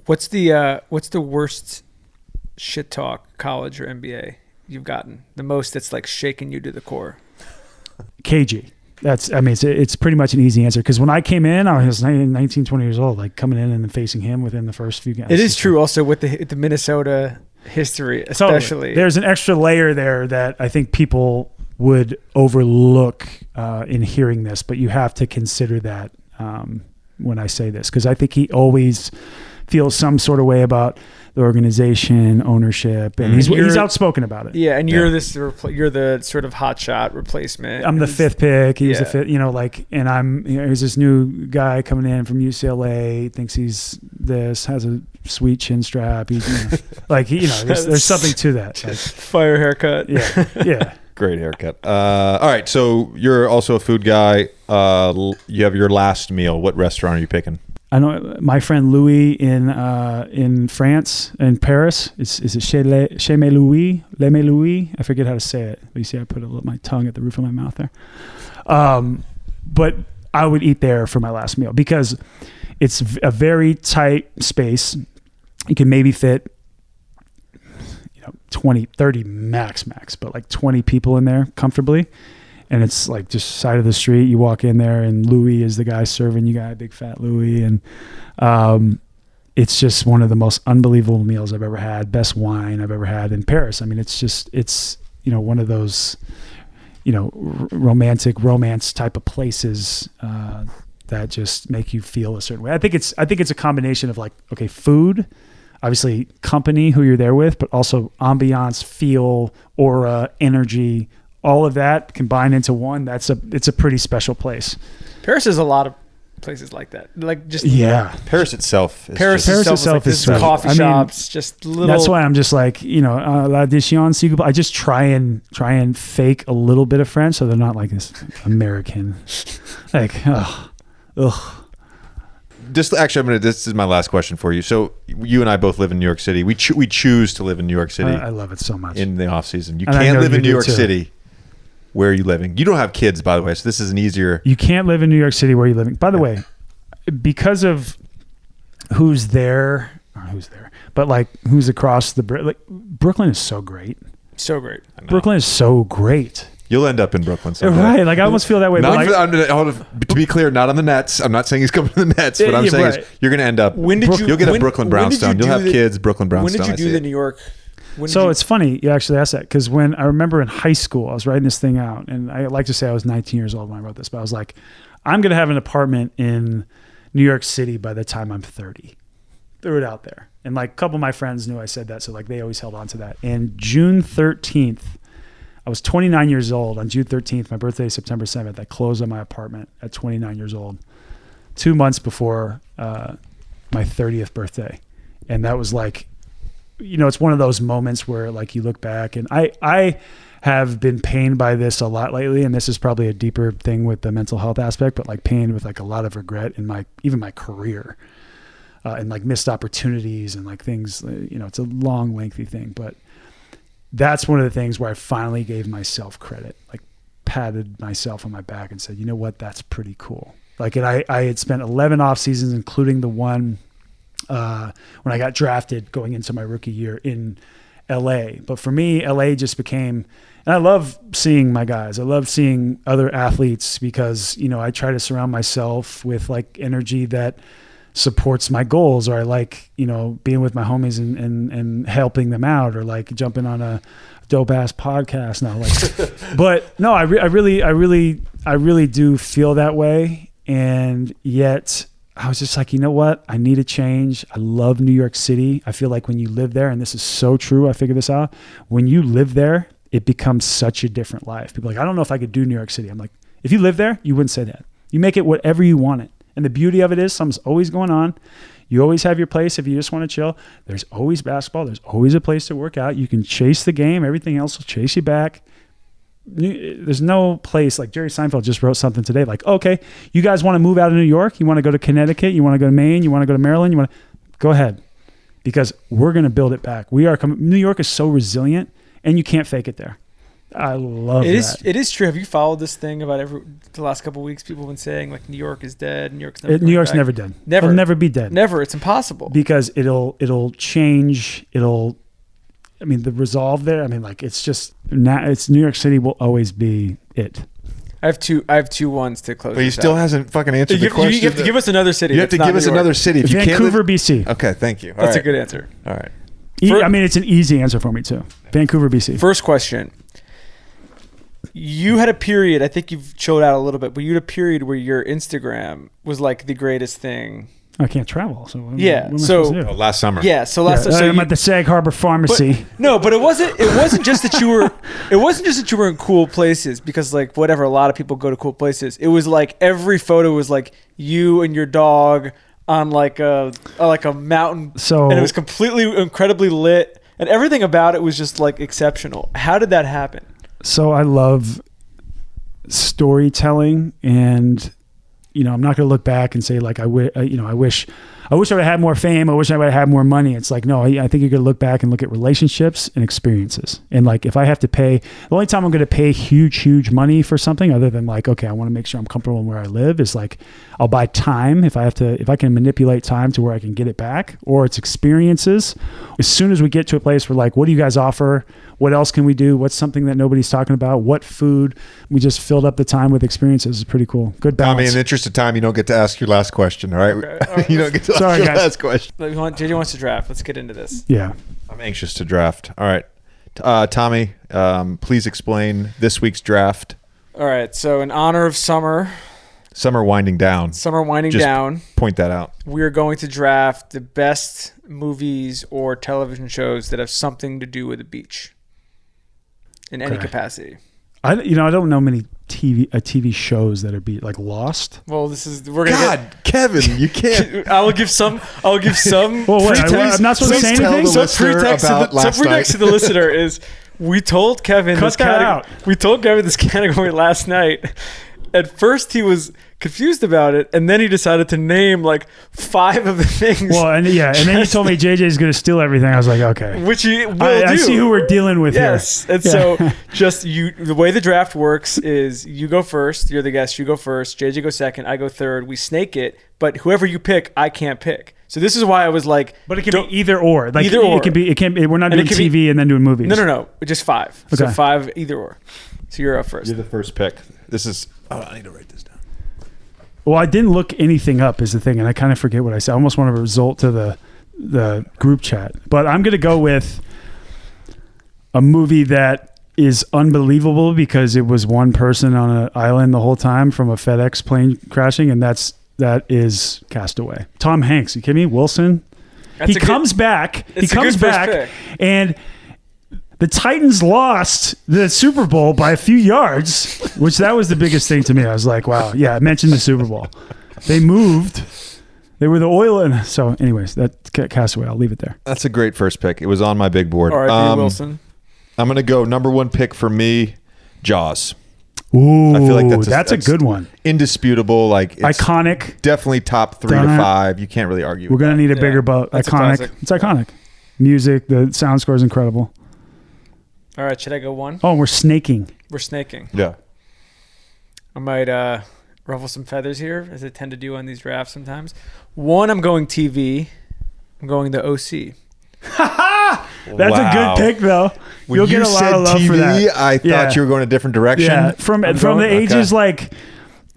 [SPEAKER 3] What's the worst shit talk, college or NBA, you've gotten? The most that's like shaking you to the core?
[SPEAKER 2] KG. It's pretty much an easy answer, because when I came in, I was 19, 20 years old, like coming in and then facing him within the first few games.
[SPEAKER 3] It is true also with the Minnesota history, especially. Totally.
[SPEAKER 2] There's an extra layer there that I think people would overlook in hearing this, but you have to consider that when I say this, because I think he always feels some sort of way about the organization, ownership, and he's outspoken about it.
[SPEAKER 3] Yeah, and you're you're the sort of hotshot replacement.
[SPEAKER 2] I'm the 5th pick. He was the 5th, and I'm here's this new guy coming in from UCLA, thinks he's has a sweet chin strap. He's there's something to that. Like,
[SPEAKER 3] fire haircut.
[SPEAKER 2] Yeah.
[SPEAKER 1] Great haircut. All right, so you're also a food guy. You have your last meal. What restaurant are you picking?
[SPEAKER 2] I know my friend Louis in France, in Paris. Is it Chez Me Louis? Le Me Louis? I forget how to say it. But you see, I put my tongue at the roof of my mouth there. But I would eat there for my last meal, because it's a very tight space. You can maybe fit 20, 30 max, but like 20 people in there comfortably. And it's like just side of the street. You walk in there and Louis is the guy serving you, big fat Louis. And it's just one of the most unbelievable meals I've ever had. Best wine I've ever had in Paris. It's one of those, romantic romance type of places that just make you feel a certain way. I think it's a combination of like, okay, food, obviously company, who you're there with, but also ambiance, feel, aura, energy, all of that combined into one. It's a pretty special place.
[SPEAKER 3] Paris is a lot of places like that. Like just
[SPEAKER 1] Paris itself.
[SPEAKER 3] Paris itself is like coffee shops, just little.
[SPEAKER 2] That's why I'm just like La Déchéance. I just try and fake a little bit of French, so they're not like this American. Like ugh.
[SPEAKER 1] This is my last question for you. So you and I both live in New York City. We choose to live in New York City.
[SPEAKER 2] I love it so much.
[SPEAKER 1] In the off season, you can't live in New York City. Where are you living? You don't have kids, by the way, so this is an easier.
[SPEAKER 2] You can't live in New York City. Where are you living? By the way, because of who's there, but like who's across the Brooklyn is so great.
[SPEAKER 3] So great.
[SPEAKER 2] Brooklyn is so great.
[SPEAKER 1] You'll end up in Brooklyn someday.
[SPEAKER 2] Right. Like I almost feel that way.
[SPEAKER 1] To be clear, not on the Nets. I'm not saying he's coming to the Nets. What I'm saying is you're going to end up. You'll get a Brooklyn brownstone. You'll have kids, Brooklyn brownstone.
[SPEAKER 3] When did you do the New York?
[SPEAKER 2] It's funny you actually asked that, because when I remember in high school, I was writing this thing out, and I like to say I was 19 years old when I wrote this, but I was like, I'm going to have an apartment in New York City by the time I'm 30. Threw it out there. And like a couple of my friends knew I said that, so like they always held on to that. And June 13th, I was 29 years old. On June 13th, my birthday is September 7th. I closed on my apartment at 29 years old, 2 months before my 30th birthday. And that was like, it's one of those moments where like you look back, and I have been pained by this a lot lately. And this is probably a deeper thing with the mental health aspect, but like pained with like a lot of regret in even my career, and like missed opportunities and like things, it's a long, lengthy thing, but that's one of the things where I finally gave myself credit, like patted myself on my back and said, you know what, that's pretty cool. Like, and I had spent 11 off seasons, including the one when I got drafted going into my rookie year in LA. But for me, LA just became, and I love seeing my guys. I love seeing other athletes because, I try to surround myself with like energy that supports my goals, or I like, being with my homies and helping them out, or like jumping on a dope ass podcast now. Like, but no, I really do feel that way. And yet I was just like, you know what? I need a change. I love New York City. I feel like when you live there, and this is so true, I figured this out. When you live there, it becomes such a different life. People are like, I don't know if I could do New York City. I'm like, if you live there, you wouldn't say that. You make it whatever you want it. And the beauty of it is something's always going on. You always have your place if you just want to chill. There's always basketball. There's always a place to work out. You can chase the game. Everything else will chase you back. There's no place, like Jerry Seinfeld just wrote something today, like, okay, you guys want to move out of New York? You want to go to Connecticut? You want to go to Maine? You want to go to Maryland? Go ahead, because we're going to build it back. New York is so resilient, and you can't fake it there. I love that.
[SPEAKER 3] It is true. Have you followed this thing about the last couple of weeks? People have been saying like New York is dead. New York's never
[SPEAKER 2] dead.
[SPEAKER 3] Never.
[SPEAKER 2] It'll never be dead.
[SPEAKER 3] Never. It's impossible.
[SPEAKER 2] Because it'll change. The resolve there. It's New York City will always be it.
[SPEAKER 3] I have two ones to close.
[SPEAKER 1] But he still hasn't fucking answered the question.
[SPEAKER 3] You have to give us another city.
[SPEAKER 1] You have to give us another city. If
[SPEAKER 2] Vancouver, BC.
[SPEAKER 1] Okay, thank you.
[SPEAKER 3] That's a good answer.
[SPEAKER 1] All right.
[SPEAKER 2] It's an easy answer for me too. Vancouver, BC.
[SPEAKER 3] First question. You had a period, I think you've chilled out a little bit, but you had a period where your Instagram was like the greatest thing.
[SPEAKER 2] I can't travel, so what
[SPEAKER 1] last summer.
[SPEAKER 3] Yeah, so last summer.
[SPEAKER 2] So I'm at the Sag Harbor Pharmacy.
[SPEAKER 3] But it wasn't just that you were. It wasn't just that you were in cool places, because like whatever, a lot of people go to cool places. It was like every photo was like you and your dog on like a mountain, and it was completely incredibly lit, and everything about it was just like exceptional. How did that happen?
[SPEAKER 2] So I love storytelling, and I'm not going to look back and say like I wish I would have had more fame. I wish I would have had more money. It's like, no, I think you're going to look back and look at relationships and experiences. And like, if I have to pay, the only time I'm going to pay huge money for something other than like, okay, I want to make sure I'm comfortable in where I live, is like, I'll buy time if I can manipulate time to where I can get it back, or it's experiences. As soon as we get to a place where like, what do you guys offer? What else can we do? What's something that nobody's talking about? What food? We just filled up the time with experiences. It's pretty cool. Good balance.
[SPEAKER 1] Tommy, in the interest of time, you don't get to ask your last question, all right? Okay. You don't get to ask your last question.
[SPEAKER 3] JJ wants to draft. Let's get into this.
[SPEAKER 2] Yeah.
[SPEAKER 1] I'm anxious to draft. All right. Tommy, please explain this week's draft.
[SPEAKER 3] All right. So in honor of summer
[SPEAKER 1] winding down.
[SPEAKER 3] Just
[SPEAKER 1] point that out.
[SPEAKER 3] We're going to draft the best movies or television shows that have something to do with the beach in any capacity.
[SPEAKER 2] I don't know many TV shows that are like Lost.
[SPEAKER 3] Well, we're gonna
[SPEAKER 1] Kevin, you can't.
[SPEAKER 3] I will give some.
[SPEAKER 2] Well, I'm not supposed to say anything.
[SPEAKER 3] Some pretext to the listener is we told Kevin We told Kevin this category last night. At first, he was confused about it, and then he decided to name like 5 of the things.
[SPEAKER 2] Well, and then you told me JJ's going to steal everything. I was like, okay.
[SPEAKER 3] Which he will do.
[SPEAKER 2] I see who we're dealing with here.
[SPEAKER 3] Yes, and so the way the draft works is you go first. You're the guest. You go first. JJ goes second. I go third. We snake it, but whoever you pick, I can't pick. So this is why I was like,
[SPEAKER 2] but it can be either or. Like
[SPEAKER 3] either or.
[SPEAKER 2] It can be. We're not doing TV and then doing movies.
[SPEAKER 3] No. Just 5.
[SPEAKER 2] Okay.
[SPEAKER 3] So 5 either or. So you're up first.
[SPEAKER 1] You're the first pick. This is. Oh, I need to write this down.
[SPEAKER 2] Well, I didn't look anything up is the thing, and I kind of forget what I said. I almost want to result to the group chat. But I'm going to go with a movie that is unbelievable because it was one person on an island the whole time from a FedEx plane crashing, and that is Castaway. Tom Hanks, you kidding me? Wilson. He comes back, and the Titans lost the Super Bowl by a few yards, which that was the biggest thing to me. I was like, wow, yeah, I mentioned the Super Bowl. They moved They were the oil. And so anyways, that Castaway, I'll leave it there.
[SPEAKER 1] That's a great first pick. It was on my big board.
[SPEAKER 3] R.I.P. Wilson.
[SPEAKER 1] I'm going to go number one pick for me, Jaws.
[SPEAKER 2] Ooh,
[SPEAKER 1] I feel like
[SPEAKER 2] that's a good one.
[SPEAKER 1] Indisputable, like
[SPEAKER 2] iconic.
[SPEAKER 1] Definitely top 3 to 5. You can't really argue.
[SPEAKER 2] We're gonna need a bigger boat. Iconic. It's iconic. Music, the sound score is incredible.
[SPEAKER 3] All right, should I go one?
[SPEAKER 2] Oh, we're snaking.
[SPEAKER 3] We're snaking.
[SPEAKER 1] Yeah.
[SPEAKER 3] I might ruffle some feathers here, as I tend to do on these drafts sometimes. One, I'm going TV. I'm going the OC.
[SPEAKER 2] That's a good pick, though. You'll get a lot of love
[SPEAKER 1] TV,
[SPEAKER 2] for that.
[SPEAKER 1] I thought you were going a different direction.
[SPEAKER 2] Yeah, from the ages like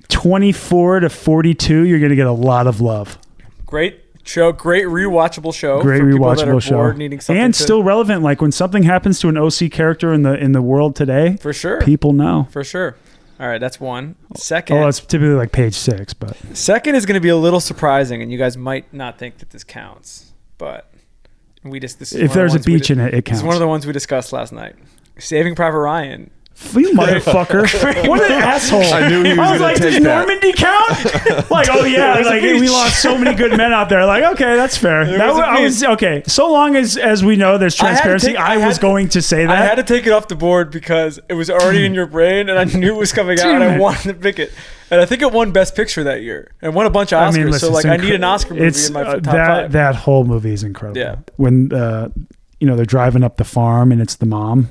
[SPEAKER 2] 24 to 42, you're going to get a lot of love.
[SPEAKER 3] Great show, great rewatchable show.
[SPEAKER 2] Great rewatchable show, and still relevant. Like when something happens to an OC character in the world today,
[SPEAKER 3] for sure,
[SPEAKER 2] people know.
[SPEAKER 3] For sure. All right, that's one. Second,
[SPEAKER 2] it's typically like page 6, but
[SPEAKER 3] second is going to be a little surprising, and you guys might not think that this counts, but
[SPEAKER 2] if there's a beach in it, it counts.
[SPEAKER 3] It's one of the ones we discussed last night. Saving Private Ryan.
[SPEAKER 2] You motherfucker. What an asshole.
[SPEAKER 1] I knew he was going to take
[SPEAKER 2] does Normandy count? Like, oh yeah, like we lost so many good men out there. Like, okay, that's fair. Okay. So long as we know there's transparency, I was going to say that.
[SPEAKER 3] I had to take it off the board because it was already in your brain and I knew it was coming out and I wanted to pick it. And I think it won Best Picture that year and won a bunch of Oscars.
[SPEAKER 2] Listen,
[SPEAKER 3] so like, I need an Oscar movie in my top 5.
[SPEAKER 2] That whole movie is incredible.
[SPEAKER 3] Yeah.
[SPEAKER 2] When they're driving up the farm and it's the mom.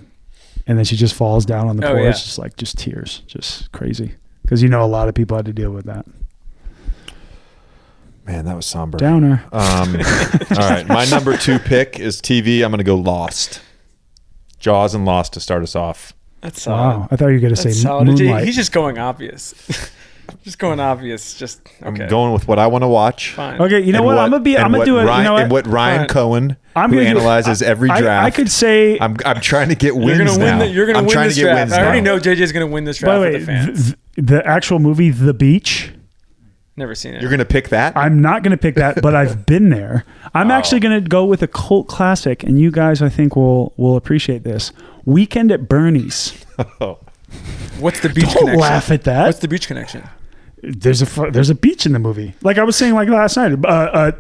[SPEAKER 2] And then she just falls down on the porch. Yeah. Just tears. Just crazy. Because a lot of people had to deal with that.
[SPEAKER 1] Man, that was somber.
[SPEAKER 2] Downer.
[SPEAKER 1] All right. My number 2 pick is TV. I'm going to go Lost. Jaws and Lost to start us off.
[SPEAKER 3] That's solid.
[SPEAKER 2] Wow. I thought you were going to say Moonlight.
[SPEAKER 3] He's just going obvious. Just going obvious. Okay.
[SPEAKER 1] I'm going with what I want to watch.
[SPEAKER 3] Fine.
[SPEAKER 2] Okay, you know what? I'm gonna do it.
[SPEAKER 1] And what Ryan Cohen, who analyzes every draft.
[SPEAKER 2] I could say
[SPEAKER 1] I'm trying to get wins now.
[SPEAKER 3] You're gonna win this draft. I already know JJ's gonna win this draft.
[SPEAKER 2] By the way,
[SPEAKER 3] for the fans.
[SPEAKER 2] The actual movie, The Beach.
[SPEAKER 3] Never seen it.
[SPEAKER 1] You're gonna pick that?
[SPEAKER 2] I'm not gonna pick that, but I've been there. I'm actually gonna go with a cult classic, and you guys, I think, will appreciate this. Weekend at Bernie's.
[SPEAKER 3] What's the beach
[SPEAKER 2] Don't
[SPEAKER 3] connection?
[SPEAKER 2] Laugh at that.
[SPEAKER 3] What's the beach connection?
[SPEAKER 2] There's a beach in the movie. Like I was saying like last night.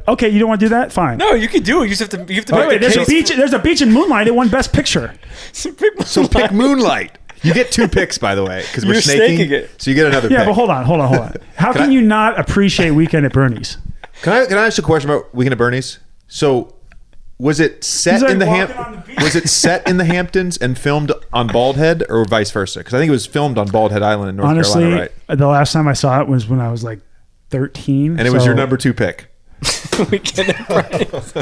[SPEAKER 2] Okay, you don't want to do that? Fine.
[SPEAKER 3] No, you can do it. You just have to
[SPEAKER 2] wait, there's a beach in Moonlight. It won Best Picture.
[SPEAKER 1] So pick Moonlight. You get 2 picks, by the way, because we're snaking it. So you get another pick.
[SPEAKER 2] Yeah, but hold on. How can you not appreciate Weekend at Bernie's?
[SPEAKER 1] Can I ask you a question about Weekend at Bernie's? So was it set in the Hamptons and filmed on Bald Head, or vice versa? Because I think it was filmed on Bald Head Island in North Carolina, right?
[SPEAKER 2] The last time I saw it was when I was like 13.
[SPEAKER 1] And it was your number 2 pick.
[SPEAKER 3] Weekend at Bernie's.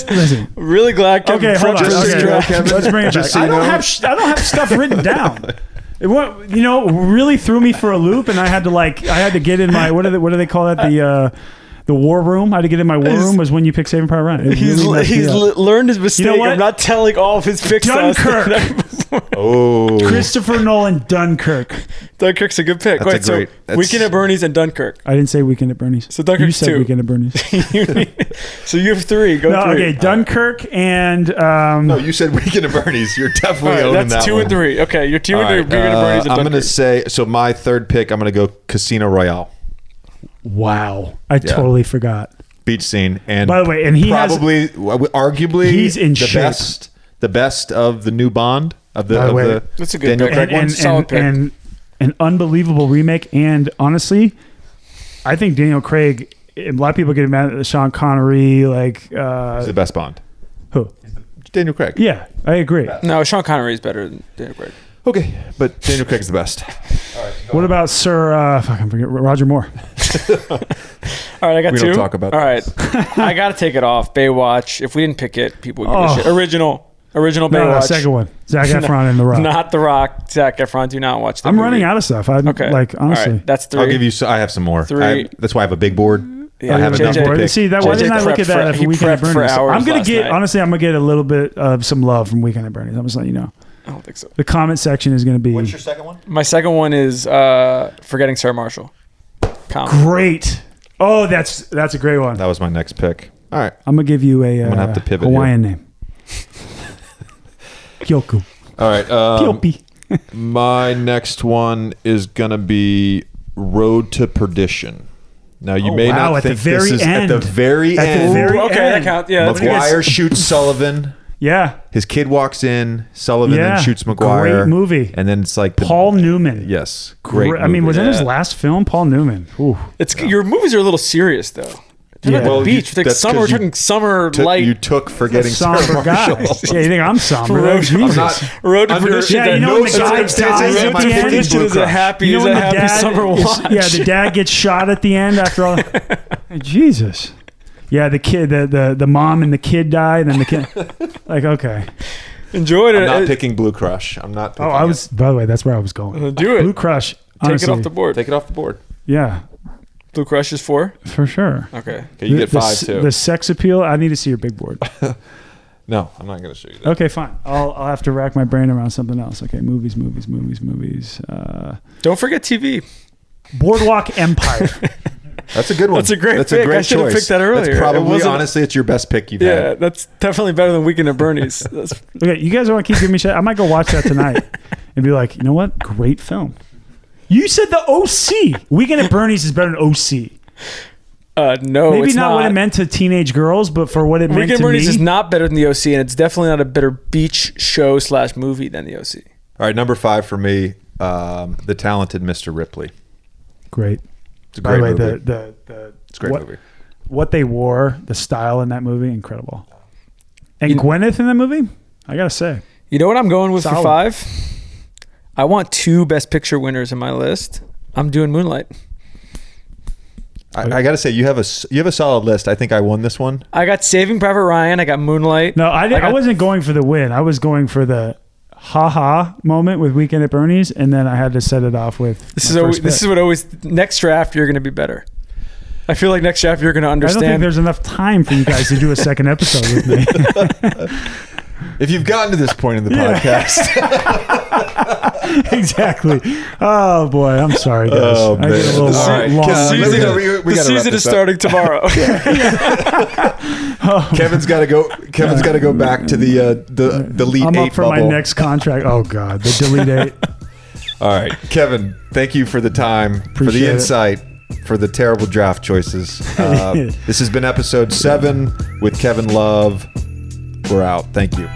[SPEAKER 2] Listen.
[SPEAKER 3] Really glad Kevin.
[SPEAKER 2] Okay, hold on.
[SPEAKER 1] Kevin.
[SPEAKER 2] Let's bring it back. I don't have stuff written down. It really threw me for a loop, and I had to get in my what do they call that, the war room. I had to get in my war room was when you pick Saving Private Ryan.
[SPEAKER 3] He's learned his mistake of not telling all of his picks.
[SPEAKER 2] Dunkirk. Christopher Nolan, Dunkirk.
[SPEAKER 3] Dunkirk's a good pick. Weekend at Bernie's and Dunkirk.
[SPEAKER 2] I didn't say Weekend at Bernie's.
[SPEAKER 3] So Dunkirk's
[SPEAKER 2] you said
[SPEAKER 3] 2.
[SPEAKER 2] Weekend at Bernie's.
[SPEAKER 3] So you have 3. Go 3.
[SPEAKER 2] Okay, Dunkirk and
[SPEAKER 1] no, you said Weekend at Bernie's. You're definitely owning
[SPEAKER 3] that's
[SPEAKER 1] that
[SPEAKER 3] 2
[SPEAKER 1] one.
[SPEAKER 3] and 3. Okay, you're 2 and 3. Weekend at Bernie's and Dunkirk.
[SPEAKER 1] I'm going to say, so my 3rd pick, I'm going to go Casino Royale.
[SPEAKER 2] Wow, I totally forgot.
[SPEAKER 1] Beach scene, and
[SPEAKER 2] by the way, and
[SPEAKER 1] arguably
[SPEAKER 2] he's in
[SPEAKER 1] the best of the new Bond of the
[SPEAKER 3] that's a good
[SPEAKER 1] Daniel
[SPEAKER 3] pick.
[SPEAKER 1] Craig
[SPEAKER 3] Solid pick.
[SPEAKER 2] And an unbelievable remake. And honestly, I think Daniel Craig. A lot of people get mad at Sean Connery. He's
[SPEAKER 1] the best Bond.
[SPEAKER 2] Who?
[SPEAKER 1] Daniel Craig.
[SPEAKER 2] Yeah, I agree.
[SPEAKER 3] No, Sean Connery is better than Daniel Craig.
[SPEAKER 1] Okay, but Daniel Craig's the best.
[SPEAKER 2] All right, what about Sir? I forget Roger Moore.
[SPEAKER 3] All right, I got 2.
[SPEAKER 1] We don't talk about.
[SPEAKER 3] All right, I got to take it off. Baywatch. If we didn't pick it, people would give a shit. Original Baywatch.
[SPEAKER 2] No, second one. Zac Efron and The Rock.
[SPEAKER 3] Not The Rock. Zac Efron. Do not watch that.
[SPEAKER 2] I'm running out of stuff. Honestly.
[SPEAKER 3] All right, that's 3.
[SPEAKER 1] I'll give you. I have some more.
[SPEAKER 3] 3.
[SPEAKER 1] That's why I have a big board.
[SPEAKER 3] Yeah,
[SPEAKER 1] I have enough to pick.
[SPEAKER 2] See, why didn't I look at that for Weekend at Bernie's? I'm gonna get honestly. I'm gonna get a little bit of some love from Weekend at Bernie's. I'm just letting you know.
[SPEAKER 3] I don't think so.
[SPEAKER 2] The comment section is going to be.
[SPEAKER 1] What's your second one?
[SPEAKER 3] My second one is Forgetting Sarah Marshall.
[SPEAKER 2] Great. Oh, that's a great one.
[SPEAKER 1] That was my next pick. All right.
[SPEAKER 2] I'm going to give you a
[SPEAKER 1] I'm gonna have to pivot
[SPEAKER 2] Hawaiian name. Kyoku.
[SPEAKER 1] All right.
[SPEAKER 2] Kyopi.
[SPEAKER 1] My next one is going to be Road to Perdition. Now you may not think this is at the very end.
[SPEAKER 3] Okay, that counts. Yeah,
[SPEAKER 1] McGuire shoots Sullivan.
[SPEAKER 2] Yeah.
[SPEAKER 1] His kid walks in, Sullivan then shoots McGuire.
[SPEAKER 2] Great movie.
[SPEAKER 1] And then it's like
[SPEAKER 2] Paul Newman.
[SPEAKER 1] Yes. Great movie.
[SPEAKER 2] I mean, was that his last film? Paul Newman. Ooh.
[SPEAKER 3] Your movies are a little serious though. Talking about the beach. We're talking summer light.
[SPEAKER 1] You took forgetting somber
[SPEAKER 2] guy. Yeah, you think I'm somber? Jesus.
[SPEAKER 3] Road to Perdition.
[SPEAKER 2] Yeah, you know when the guy dies at the end?
[SPEAKER 3] Is a happy summer watch.
[SPEAKER 2] Yeah, the dad gets shot at the end after all. Jesus. Yeah, the kid, the mom and the kid died, and the kid, like, okay.
[SPEAKER 3] Enjoyed it.
[SPEAKER 1] I'm not picking Blue Crush. I'm not picking
[SPEAKER 2] by the way, that's where I was going.
[SPEAKER 3] Do it.
[SPEAKER 2] Blue Crush.
[SPEAKER 3] Take it off the board.
[SPEAKER 1] Take it off the board.
[SPEAKER 2] Yeah.
[SPEAKER 3] Blue Crush is 4?
[SPEAKER 2] For sure.
[SPEAKER 3] Okay.
[SPEAKER 1] You get 5 too.
[SPEAKER 2] The sex appeal, I need to see your big board.
[SPEAKER 1] No, I'm not going to show you that.
[SPEAKER 2] Okay, fine. I'll have to rack my brain around something else. Okay, movies.
[SPEAKER 3] Don't forget TV.
[SPEAKER 2] Boardwalk Empire.
[SPEAKER 1] That's a good one.
[SPEAKER 3] That's a great
[SPEAKER 1] That's
[SPEAKER 3] pick.
[SPEAKER 1] a great
[SPEAKER 3] I should have
[SPEAKER 1] choice.
[SPEAKER 3] picked that earlier.
[SPEAKER 1] That's probably, honestly, it's your best pick you've had.
[SPEAKER 3] Yeah, that's definitely better than Weekend at Bernie's.
[SPEAKER 2] Okay, you guys want to keep giving me shit? I might go watch that tonight and be like, you know what? Great film. You said the OC. Weekend at Bernie's is better than OC.
[SPEAKER 3] No,
[SPEAKER 2] maybe
[SPEAKER 3] it's
[SPEAKER 2] not what it meant to teenage girls, but for what it meant to me.
[SPEAKER 3] Weekend at Bernie's is not better than the OC, and it's definitely not a better beach show / movie than the OC.
[SPEAKER 1] All right, number 5 for me, The Talented Mr. Ripley.
[SPEAKER 2] Great.
[SPEAKER 1] It's a great movie.
[SPEAKER 2] It's a great movie. What they wore, the style in that movie, incredible. And Gwyneth in that movie, I gotta say.
[SPEAKER 3] You know what I'm going with for 5? I want 2 Best Picture winners in my list. I'm doing Moonlight.
[SPEAKER 1] I got to say, you have a solid list. I think I won this one.
[SPEAKER 3] I got Saving Private Ryan. I got Moonlight.
[SPEAKER 2] No, I wasn't going for the win. I was going for the ha-ha moment with Weekend at Bernie's, and then I had to set it off with
[SPEAKER 3] this is what always next draft you're going to be better. I feel like next draft you're going to understand.
[SPEAKER 2] I don't think there's enough time for you guys to do a second episode with me.
[SPEAKER 1] If you've gotten to this point in the podcast.
[SPEAKER 2] Exactly. Oh boy, I'm sorry, guys.
[SPEAKER 1] Oh,
[SPEAKER 2] I get a little long.
[SPEAKER 3] The season is starting tomorrow.
[SPEAKER 1] Kevin's got to go. Kevin's got to go back to the Elite 8
[SPEAKER 2] I'm up for
[SPEAKER 1] bubble.
[SPEAKER 2] my next contract. Oh God, the Delete 8.
[SPEAKER 1] All right, Kevin. Thank you for the time, for the insight, for the terrible draft choices. This has been episode 7 with Kevin Love. We're out. Thank you.